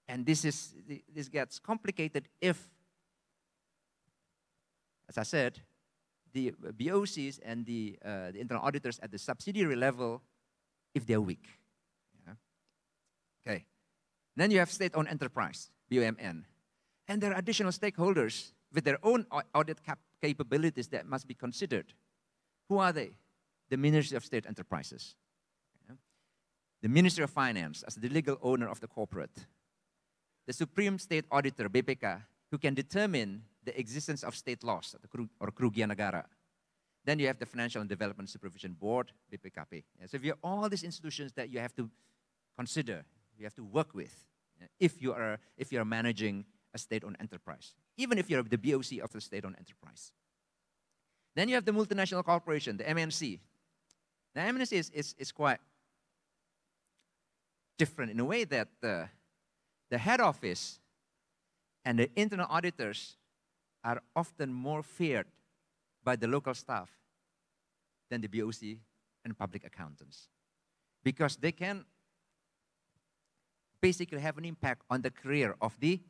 And this gets complicated if, as I said, the BOCs and the internal auditors at the subsidiary level, if they're weak. Yeah. Okay. Then you have state-owned enterprise, BOMN. And there are additional stakeholders with their own audit capabilities that must be considered. Who are they? The Ministry of State Enterprises. Yeah. The Ministry of Finance as the legal owner of the corporate. The Supreme State Auditor, BPK, who can determine the existence of state loss or kerugian negara. Then you have the Financial and Development Supervision Board, BPKP. Yeah, so you have all these institutions that you have to consider, you have to work with, if you are managing a state-owned enterprise, even if you're the BOC of the state-owned enterprise. Then you have the multinational corporation, the MNC. The MNC is quite different in a way that the head office and the internal auditors are often more feared by the local staff than the BOC and public accountants, because they can basically have an impact on the career of the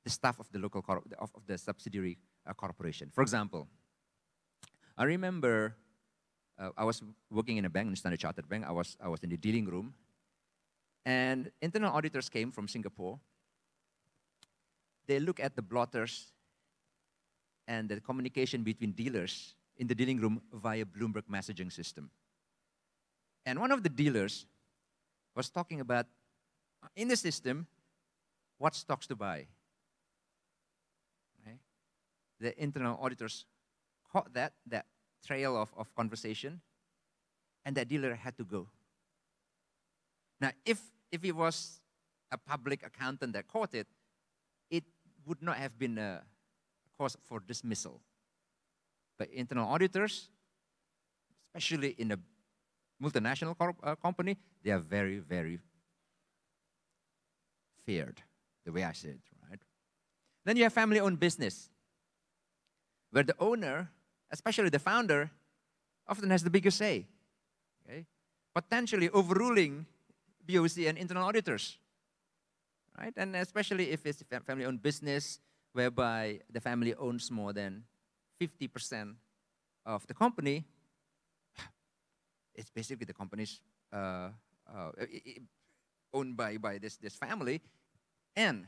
staff of the local of the subsidiary corporation. For example, I remember I was working in a bank, in Standard Chartered Bank. I was in the dealing room, and internal auditors came from Singapore. They look at the blotters and the communication between dealers in the dealing room via Bloomberg messaging system. And one of the dealers was talking about, in the system, what stocks to buy. Right? The internal auditors caught that trail of conversation, and that dealer had to go. Now, if it was a public accountant that caught it, it would not have been a cause for dismissal. But internal auditors, especially in a multinational company, they are very, very feared, the way I say it, right? Then you have family-owned business, where the owner, especially the founder, often has the biggest say, okay? Potentially overruling BOC and internal auditors, right? And especially if it's a family-owned business, whereby the family owns more than 50% of the company, it's basically the company's owned by this family. And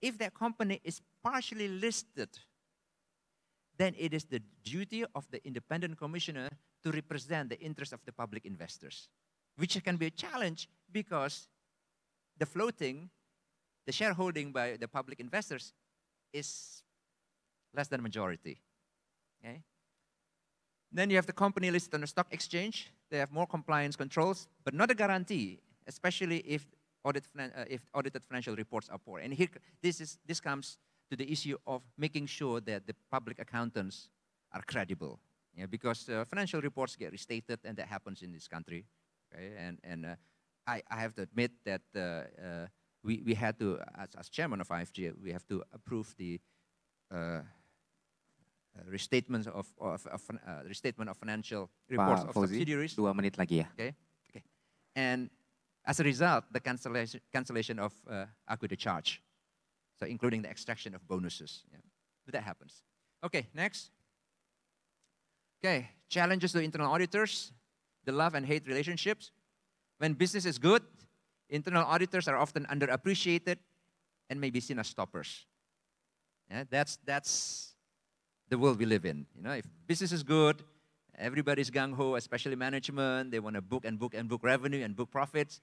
if that company is partially listed, then it is the duty of the independent commissioner to represent the interests of the public investors, which can be a challenge because the shareholding by the public investors is less than majority. Okay? Then you have the company listed on the stock exchange. They have more compliance controls, but not a guarantee, especially if audited financial reports are poor. And here, this comes to the issue of making sure that the public accountants are credible. Yeah, because financial reports get restated, and that happens in this country. Okay? And I have to admit that we had to, as chairman of IFG, we have to approve the restatement of financial reports of subsidiaries. 2 menit lagi ya. Okay. And as a result, the cancellation of equity charge, so including the extraction of bonuses. Yeah. But that happens. Okay, next. Okay, challenges to internal auditors, the love and hate relationships. When business is good, internal auditors are often underappreciated and may be seen as stoppers. Yeah, that's the world we live in. You know, if business is good, everybody's gung-ho, especially management. They want to book revenue and book profits.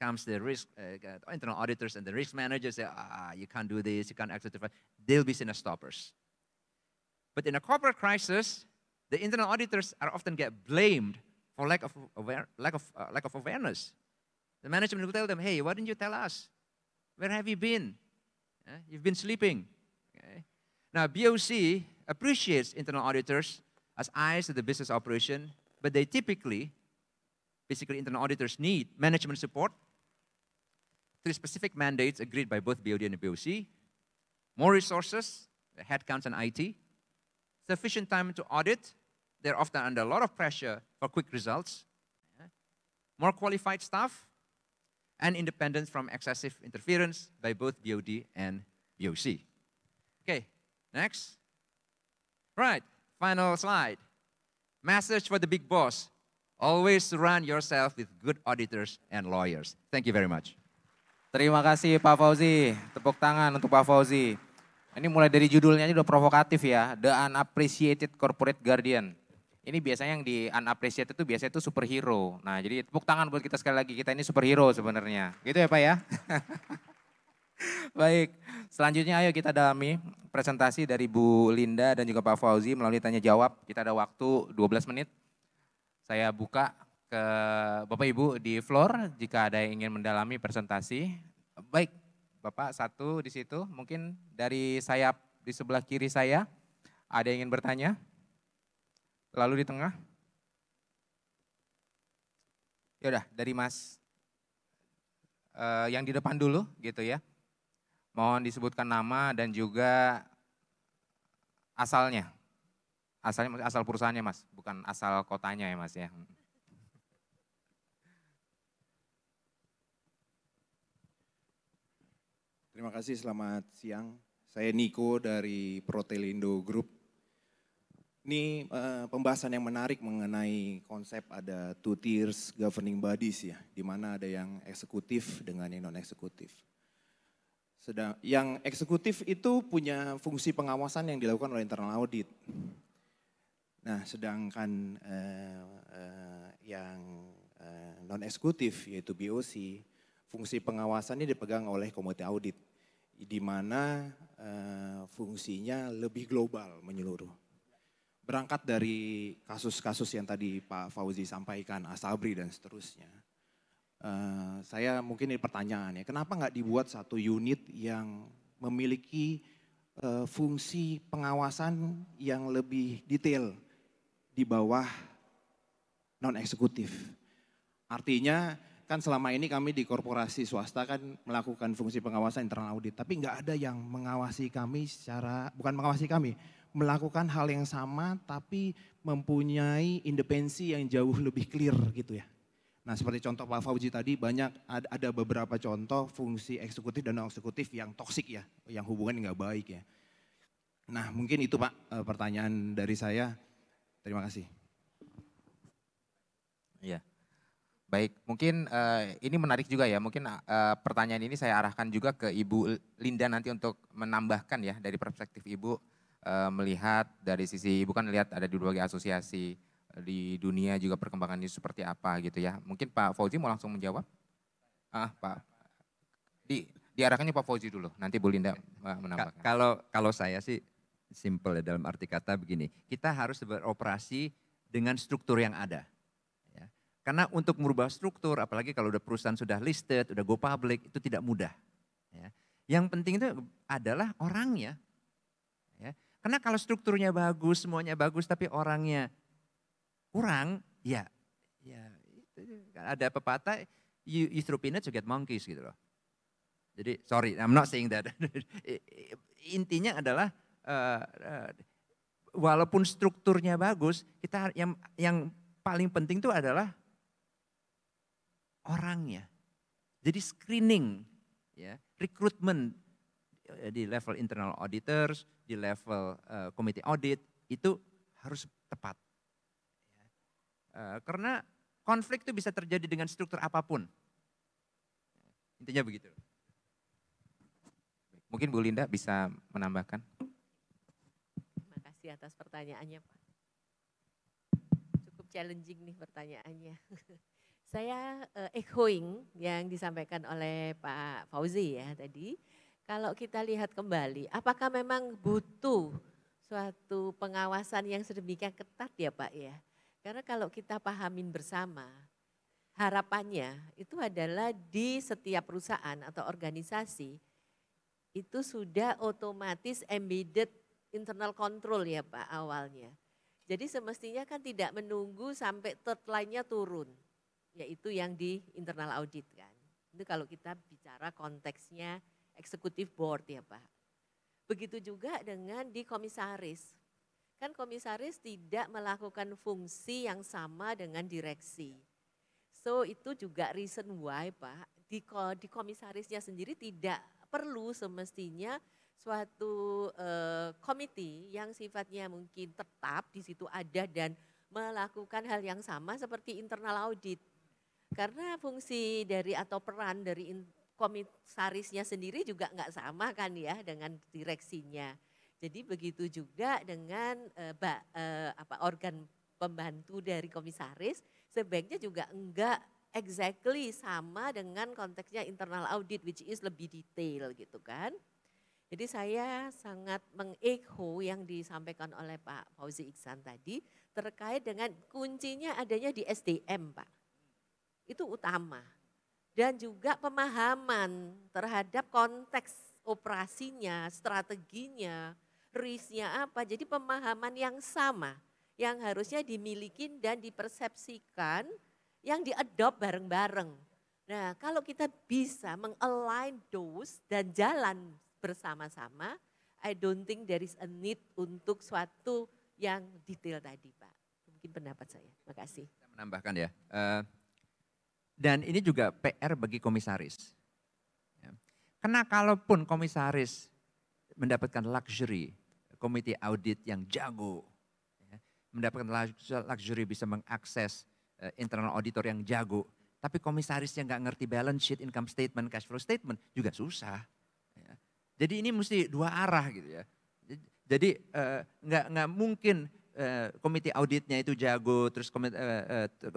Comes the risk, internal auditors and the risk managers say, you can't do this, you can't execute. They'll be seen as stoppers. But in a corporate crisis, the internal auditors are often get blamed for lack of awareness. The management will tell them, hey, why didn't you tell us? Where have you been? You've been sleeping. Okay. Now, BOC appreciates internal auditors as eyes to the business operation, but they basically internal auditors need management support through specific mandates agreed by both BOD and the BOC, more resources, headcounts and IT, sufficient time to audit. They're often under a lot of pressure for quick results, more qualified staff, and independence from excessive interference by both BOD and BOC. Okay, next. Right, final slide. Message for the big boss. Always surround yourself with good auditors and lawyers. Thank you very much. Terima kasih Pak Fauzi. Tepuk tangan untuk Pak Fauzi. Ini mulai dari judulnya aja udah provokatif ya. The Unappreciated Corporate Guardian. Ini biasanya yang di unappreciated itu biasanya itu superhero. Nah jadi tepuk tangan buat kita sekali lagi. Kita ini superhero sebenarnya. Gitu ya Pak ya. Baik. Selanjutnya ayo kita dalami presentasi dari Bu Linda dan juga Pak Fauzi melalui tanya jawab. Kita ada waktu 12 menit. Saya buka ke Bapak Ibu di floor jika ada yang ingin mendalami presentasi. Baik, Bapak satu di situ, mungkin dari sayap di sebelah kiri saya ada yang ingin bertanya. Lalu di tengah. Ya udah, dari Mas yang di depan dulu gitu ya. Mohon disebutkan nama dan juga asalnya. Asalnya asal perusahaannya Mas, bukan asal kotanya ya Mas ya. Terima kasih, selamat siang. Saya Niko dari Protelindo Group. Ini pembahasan yang menarik mengenai konsep ada two tiers governing bodies ya, di mana ada yang eksekutif dengan yang non-eksekutif. Yang eksekutif itu punya fungsi pengawasan yang dilakukan oleh internal audit. Nah, sedangkan yang non-eksekutif yaitu BOC, fungsi pengawasannya dipegang oleh komite audit, di mana fungsinya lebih global, menyeluruh. Berangkat dari kasus-kasus yang tadi Pak Fauzi sampaikan, Asabri dan seterusnya. Saya mungkin ini pertanyaan ya, kenapa nggak dibuat satu unit yang memiliki fungsi pengawasan yang lebih detail di bawah non-eksekutif. Artinya kan selama ini kami di korporasi swasta kan melakukan fungsi pengawasan internal audit, tapi nggak ada yang mengawasi kami secara, bukan mengawasi kami, melakukan hal yang sama tapi mempunyai independensi yang jauh lebih clear gitu ya. Nah seperti contoh Pak Fauzi tadi banyak ada beberapa contoh fungsi eksekutif dan non-eksekutif yang toksik ya, yang hubungan nggak baik ya. Nah mungkin itu Pak pertanyaan dari saya. Terima kasih. Iya, baik. Mungkin ini menarik juga ya. Mungkin pertanyaan ini saya arahkan juga ke Ibu Linda nanti untuk menambahkan ya dari perspektif Ibu melihat dari sisi Ibu kan lihat ada di berbagai asosiasi di dunia juga perkembangan ini seperti apa gitu ya. Mungkin Pak Fauzi mau langsung menjawab? Pak, diarahkannya Pak Fauzi dulu. Nanti Bu Linda menambahkan. Kalau saya sih simple ya, dalam arti kata begini, kita harus beroperasi dengan struktur yang ada. Ya. Karena untuk merubah struktur, apalagi kalau udah perusahaan sudah listed, udah go public, itu tidak mudah. Ya. Yang penting itu adalah orangnya. Ya. Karena kalau strukturnya bagus, semuanya bagus, tapi orangnya kurang, ya itu, ada pepatah, you throw peanuts you get monkeys gitu loh. Jadi sorry, I'm not saying that. Intinya adalah walaupun strukturnya bagus, kita yang paling penting itu adalah orangnya. Jadi screening, ya, rekrutmen di level internal auditors, di level committee audit itu harus tepat. Karena konflik itu bisa terjadi dengan struktur apapun. Intinya begitu. Mungkin Bu Linda bisa menambahkan. Terima kasih atas pertanyaannya Pak. Cukup challenging nih pertanyaannya. Saya echoing yang disampaikan oleh Pak Fauzi ya tadi. Kalau kita lihat kembali, apakah memang butuh suatu pengawasan yang sedemikian ketat ya Pak ya? Karena kalau kita pahamin bersama, harapannya itu adalah di setiap perusahaan atau organisasi itu sudah otomatis embedded internal control ya Pak awalnya. Jadi semestinya kan tidak menunggu sampai third line-nya turun, yaitu yang di internal audit kan. Itu kalau kita bicara konteksnya executive board ya Pak. Begitu juga dengan di komisaris. Kan komisaris tidak melakukan fungsi yang sama dengan direksi. So itu juga reason why Pak, di komisarisnya sendiri tidak perlu semestinya suatu komite yang sifatnya mungkin tetap di situ ada dan melakukan hal yang sama seperti internal audit. Karena fungsi dari atau peran dari komisarisnya sendiri juga nggak sama kan ya dengan direksinya. Jadi begitu juga dengan organ pembantu dari komisaris sebaiknya juga enggak exactly sama dengan konteksnya internal audit which is lebih detail gitu kan. Jadi saya sangat mengecho yang disampaikan oleh Pak Fauzi Iksan tadi terkait dengan kuncinya adanya di SDM, Pak. Itu utama. Dan juga pemahaman terhadap konteks operasinya, strateginya, risknya apa. Jadi pemahaman yang sama yang harusnya dimiliki dan dipersepsikan, yang diadopt bareng-bareng. Nah, kalau kita bisa meng-align those dan jalan bersama-sama, I don't think there is a need untuk suatu yang detail tadi, Pak. Mungkin pendapat saya. Terima kasih. Saya menambahkan ya, dan ini juga PR bagi komisaris. Ya. Karena kalaupun komisaris mendapatkan luxury, komite audit yang jago, ya, mendapatkan luxury bisa mengakses internal auditor yang jago, tapi komisarisnya nggak ngerti balance sheet, income statement, cash flow statement juga susah. Ya. Jadi ini mesti dua arah gitu ya. Jadi nggak mungkin komite auditnya itu jago, terus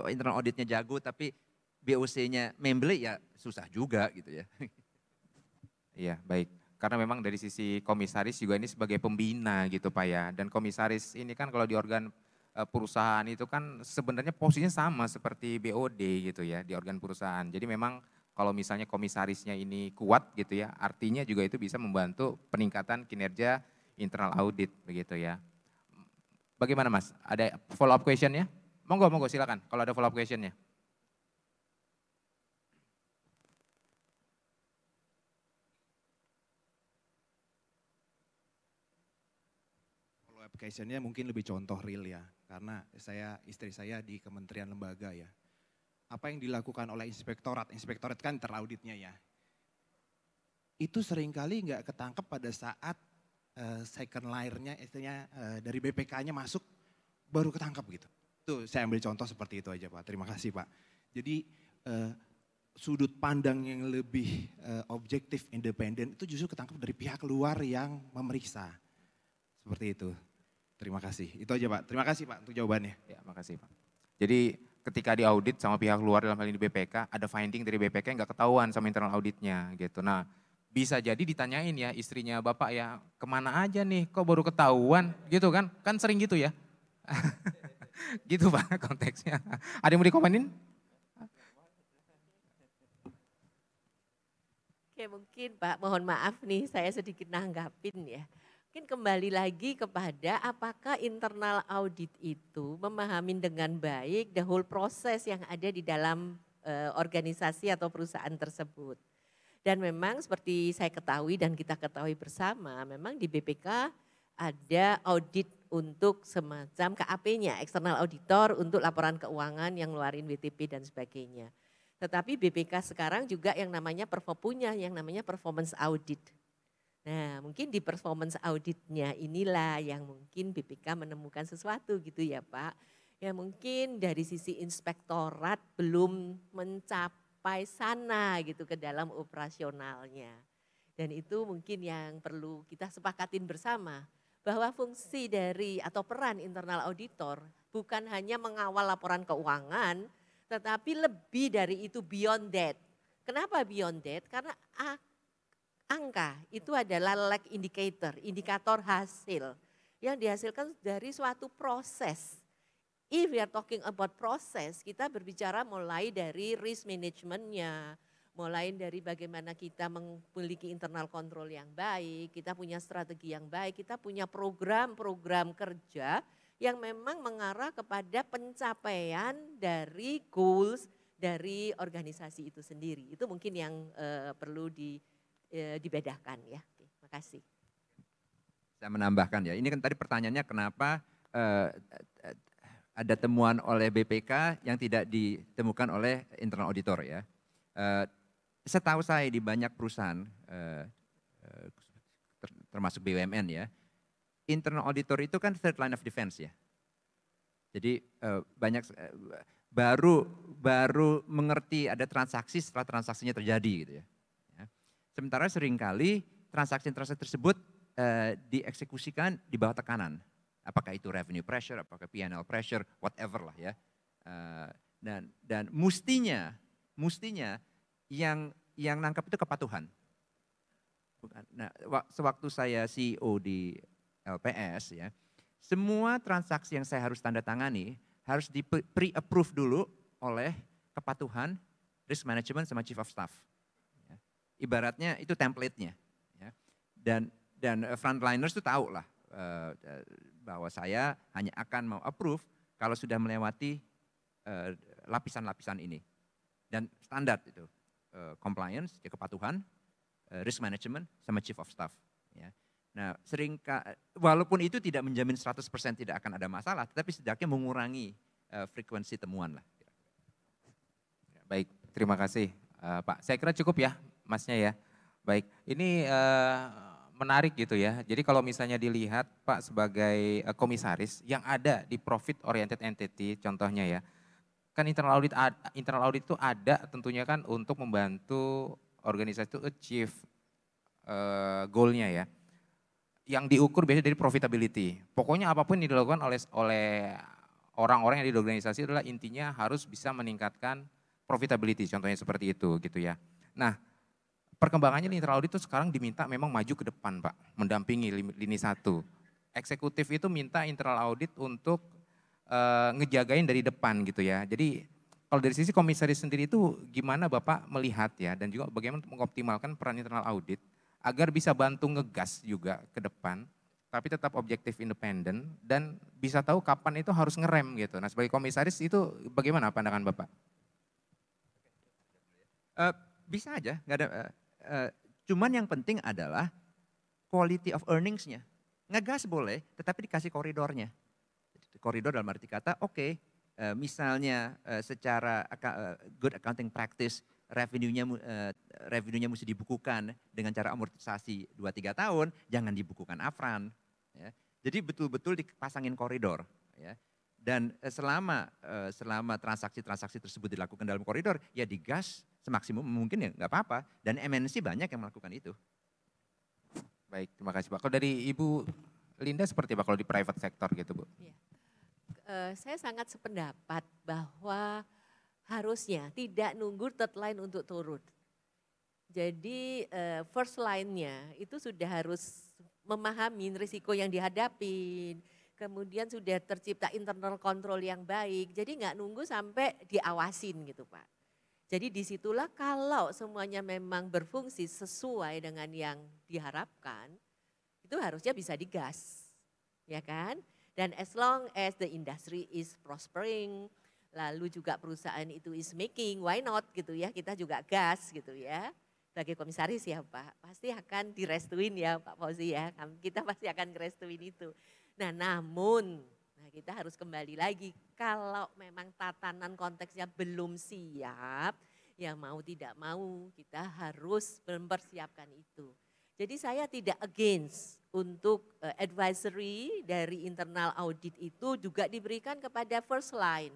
internal auditnya jago, tapi BOC-nya membeli ya susah juga gitu ya. Iya, baik. Karena memang dari sisi komisaris juga ini sebagai pembina gitu Pak ya. Dan komisaris ini kan kalau di organ perusahaan itu kan sebenarnya posisinya sama seperti BOD gitu ya di organ perusahaan. Jadi memang kalau misalnya komisarisnya ini kuat gitu ya, artinya juga itu bisa membantu peningkatan kinerja internal audit begitu ya. Bagaimana Mas? Ada follow up question-nya? Monggo silakan kalau ada follow up question-nya. Application-nya mungkin lebih contoh real ya, karena istri saya di kementerian lembaga ya. Apa yang dilakukan oleh inspektorat kan interauditnya ya, itu seringkali nggak ketangkep pada saat second layer-nya, istilahnya dari BPK-nya masuk, baru ketangkep gitu. Itu saya ambil contoh seperti itu aja Pak, terima kasih Pak. Jadi sudut pandang yang lebih objektif, independen, itu justru ketangkep dari pihak luar yang memeriksa. Seperti itu. Terima kasih. Itu aja Pak. Terima kasih Pak untuk jawabannya. Ya, makasih Pak. Jadi ketika diaudit sama pihak luar dalam hal ini BPK, ada finding dari BPK yang nggak ketahuan sama internal auditnya gitu. Nah bisa jadi ditanyain ya istrinya Bapak ya, kemana aja nih kok baru ketahuan gitu kan. Kan sering gitu ya. Gitu Pak konteksnya. Ada yang mau dikomenin? Oke mungkin Pak mohon maaf nih saya sedikit nanggapin ya. Mungkin kembali lagi kepada apakah internal audit itu memahami dengan baik the whole proses yang ada di dalam organisasi atau perusahaan tersebut. Dan memang seperti saya ketahui dan kita ketahui bersama, memang di BPK ada audit untuk semacam KAP-nya, external auditor untuk laporan keuangan yang ngeluarin WTP dan sebagainya. Tetapi BPK sekarang juga yang namanya punya yang namanya performance audit. Nah mungkin di performance auditnya inilah yang mungkin BPK menemukan sesuatu gitu ya Pak. Ya mungkin dari sisi inspektorat belum mencapai sana gitu ke dalam operasionalnya. Dan itu mungkin yang perlu kita sepakatin bersama. Bahwa fungsi dari atau peran internal auditor bukan hanya mengawal laporan keuangan. Tetapi lebih dari itu beyond that. Kenapa beyond that? Karena angka itu adalah lag indicator, indikator hasil yang dihasilkan dari suatu proses. If we are talking about proses, kita berbicara mulai dari risk management-nya, mulai dari bagaimana kita memiliki internal control yang baik, kita punya strategi yang baik, kita punya program-program kerja yang memang mengarah kepada pencapaian dari goals dari organisasi itu sendiri. Itu mungkin yang perlu dibedakan ya. Oke, makasih. Saya menambahkan ya, ini kan tadi pertanyaannya kenapa ada temuan oleh BPK yang tidak ditemukan oleh internal auditor ya. Setahu saya di banyak perusahaan, termasuk BUMN ya, internal auditor itu kan third line of defense ya. Jadi banyak baru mengerti ada transaksi setelah transaksinya terjadi gitu ya. Sementara seringkali transaksi-transaksi tersebut dieksekusikan di bawah tekanan. Apakah itu revenue pressure, apakah P&L pressure, whatever lah ya. Dan mestinya yang nangkap itu kepatuhan. Nah, sewaktu saya CEO di LPS ya, semua transaksi yang saya harus tanda tangani harus di pre-approve dulu oleh kepatuhan, risk management sama chief of staff. Ya. Ibaratnya itu template-nya. Ya. Dan frontliners itu tahu lah bahwa saya hanya akan mau approve kalau sudah melewati lapisan-lapisan ini. Dan standar itu, compliance, ya kepatuhan, risk management, sama chief of staff. Ya. Nah, walaupun itu tidak menjamin 100% tidak akan ada masalah, tetapi setidaknya mengurangi frekuensi temuan lah. Baik, terima kasih Pak. Saya kira cukup ya Masnya ya. Baik, ini menarik gitu ya. Jadi kalau misalnya dilihat Pak sebagai komisaris yang ada di profit oriented entity contohnya ya. Kan internal audit itu ada tentunya kan untuk membantu organisasi itu achieve goalnya ya. Yang diukur biasanya dari profitability. Pokoknya apapun yang dilakukan oleh orang-orang yang di organisasi adalah intinya harus bisa meningkatkan profitability, contohnya seperti itu gitu ya. Nah, perkembangannya internal audit itu sekarang diminta memang maju ke depan Pak, mendampingi lini 1. Eksekutif itu minta internal audit untuk ngejagain dari depan gitu ya. Jadi kalau dari sisi komisaris sendiri itu gimana Bapak melihat ya, dan juga bagaimana mengoptimalkan peran internal audit agar bisa bantu ngegas juga ke depan, tapi tetap objektif independen dan bisa tahu kapan itu harus ngerem gitu. Nah sebagai komisaris itu bagaimana pandangan Bapak? Bisa aja, nggak ada. Cuman yang penting adalah quality of earnings-nya. Ngegas boleh, tetapi dikasih koridornya. Koridor dalam arti kata, oke, misalnya secara good accounting practice, revenue-nya mesti dibukukan dengan cara amortisasi 2-3 tahun, jangan dibukukan upfront. Ya. Jadi betul-betul dipasangin koridor. Ya. Dan selama transaksi-transaksi tersebut dilakukan dalam koridor, ya digas semaksimum mungkin ya nggak apa-apa. Dan MNC banyak yang melakukan itu. Baik, terima kasih Pak. Kalau dari Ibu Linda seperti apa kalau di private sector gitu Bu? Ya. Saya sangat sependapat bahwa harusnya tidak nunggu third line untuk turun. Jadi first line-nya itu sudah harus memahami risiko yang dihadapi, kemudian sudah tercipta internal control yang baik, jadi nggak nunggu sampai diawasin gitu Pak. Jadi disitulah kalau semuanya memang berfungsi sesuai dengan yang diharapkan, itu harusnya bisa digas, ya kan? Dan as long as the industry is prospering, lalu juga perusahaan itu is making, why not gitu ya, kita juga gas gitu ya. Sebagai komisaris ya Pak, pasti akan direstuin ya Pak Fauzi ya, kita pasti akan ngerestuin itu. Nah namun, kita harus kembali lagi, kalau memang tatanan konteksnya belum siap, ya mau tidak mau kita harus mempersiapkan itu. Jadi saya tidak against untuk advisory dari internal audit itu juga diberikan kepada first line.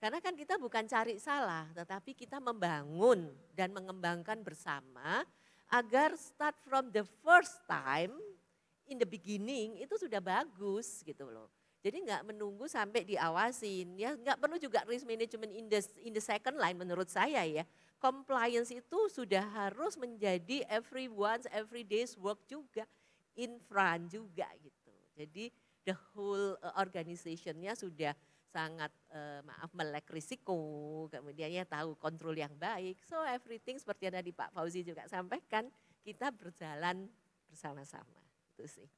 Karena kan kita bukan cari salah, tetapi kita membangun dan mengembangkan bersama agar start from the first time, in the beginning itu sudah bagus gitu loh. Jadi nggak menunggu sampai diawasin, ya nggak perlu juga risk management in the second line menurut saya ya. Compliance itu sudah harus menjadi every day's work juga, in front juga gitu. Jadi the whole organization-nya sudah sangat melek risiko, kemudian ya tahu kontrol yang baik. So everything seperti yang tadi Pak Fauzi juga sampaikan, kita berjalan bersama-sama. Itu sih.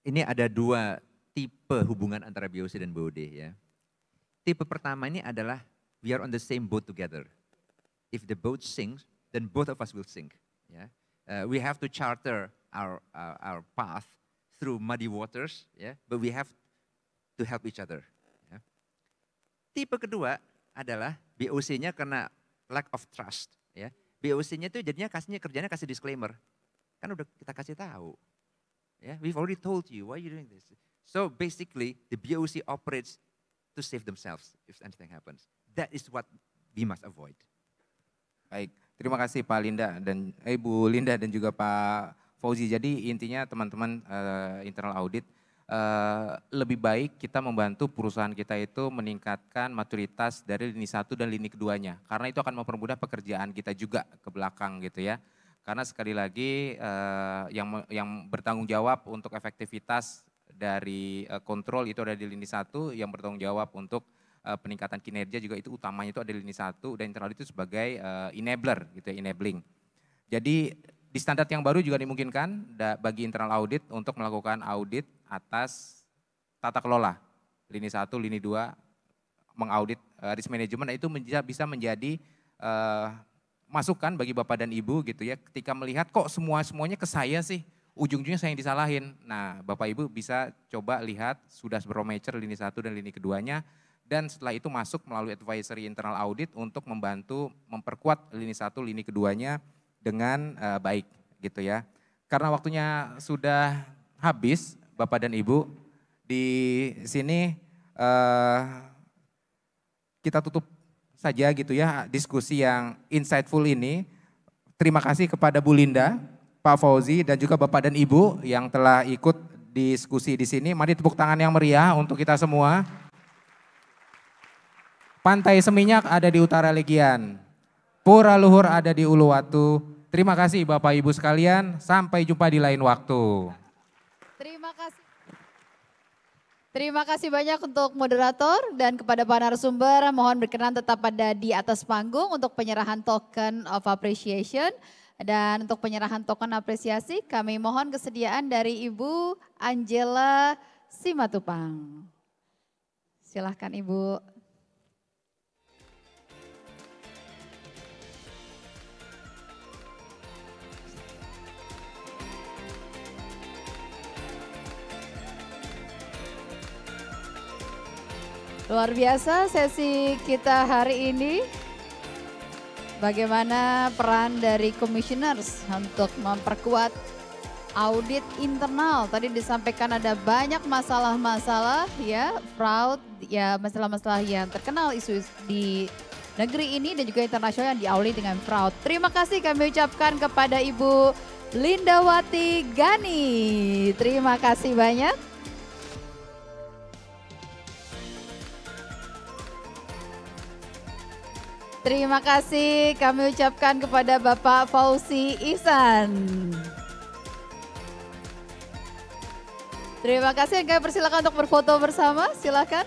Ini ada 2 tipe hubungan antara BOC dan BOD ya. Tipe pertama ini adalah we are on the same boat together. If the boat sinks, then both of us will sink. Ya. We have to charter our path through muddy waters, ya, but we have to help each other. Ya. Tipe kedua adalah BOC-nya karena lack of trust. Ya. BOC-nya itu jadinya kerjanya kasih disclaimer. Kan udah kita kasih tahu. Yeah, we've already told you, why are you doing this? So basically, the BOC operates to save themselves if anything happens. That is what we must avoid. Baik, terima kasih Pak Linda dan Ibu Linda dan juga Pak Fauzi. Jadi intinya teman-teman internal audit lebih baik kita membantu perusahaan kita itu meningkatkan maturitas dari lini 1 dan lini keduanya. Karena itu akan mempermudah pekerjaan kita juga ke belakang gitu ya. Karena sekali lagi yang bertanggung jawab untuk efektivitas dari kontrol itu ada di lini 1, yang bertanggung jawab untuk peningkatan kinerja juga itu utamanya itu ada di lini 1, dan internal itu sebagai enabler gitu ya, enabling. Jadi di standar yang baru juga dimungkinkan bagi internal audit untuk melakukan audit atas tata kelola lini 1, lini 2, mengaudit risk management, itu bisa menjadi masukan bagi Bapak dan Ibu gitu ya, ketika melihat kok semuanya ke saya sih, ujung-ujungnya saya yang disalahin. Nah Bapak Ibu bisa coba lihat sudah seberapa mature lini 1 dan lini keduanya, dan setelah itu masuk melalui advisory internal audit untuk membantu memperkuat lini 1, lini keduanya dengan baik gitu ya. Karena waktunya sudah habis Bapak dan Ibu, di sini kita tutup saja gitu ya diskusi yang insightful ini. Terima kasih kepada Bu Linda, Pak Fauzi, dan juga Bapak dan Ibu yang telah ikut diskusi di sini. Mari tepuk tangan yang meriah untuk kita semua. Pantai Seminyak ada di Utara Legian, Pura Luhur ada di Uluwatu. Terima kasih Bapak Ibu sekalian, sampai jumpa di lain waktu. Terima kasih. Terima kasih banyak untuk moderator dan kepada para narasumber, mohon berkenan tetap ada di atas panggung untuk penyerahan token of appreciation. Dan untuk penyerahan token apresiasi kami mohon kesediaan dari Ibu Angela Simatupang. Silahkan Ibu. Luar biasa sesi kita hari ini. Bagaimana peran dari commissioners untuk memperkuat audit internal. Tadi disampaikan ada banyak masalah-masalah ya, fraud, ya masalah-masalah yang terkenal isu di negeri ini dan juga internasional yang diaudit dengan fraud. Terima kasih kami ucapkan kepada Ibu Lindawati Gani. Terima kasih banyak. Terima kasih kami ucapkan kepada Bapak Fauzi Ihsan. Terima kasih, kami persilakan untuk berfoto bersama, silakan.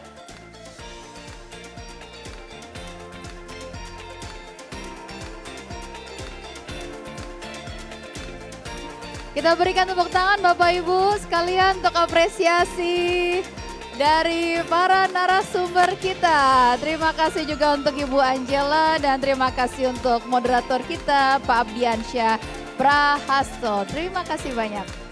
Kita berikan tepuk tangan Bapak Ibu sekalian untuk apresiasi dari para narasumber kita. Terima kasih juga untuk Ibu Angela dan terima kasih untuk moderator kita Pak Abdiansyah Prahasto. Terima kasih banyak.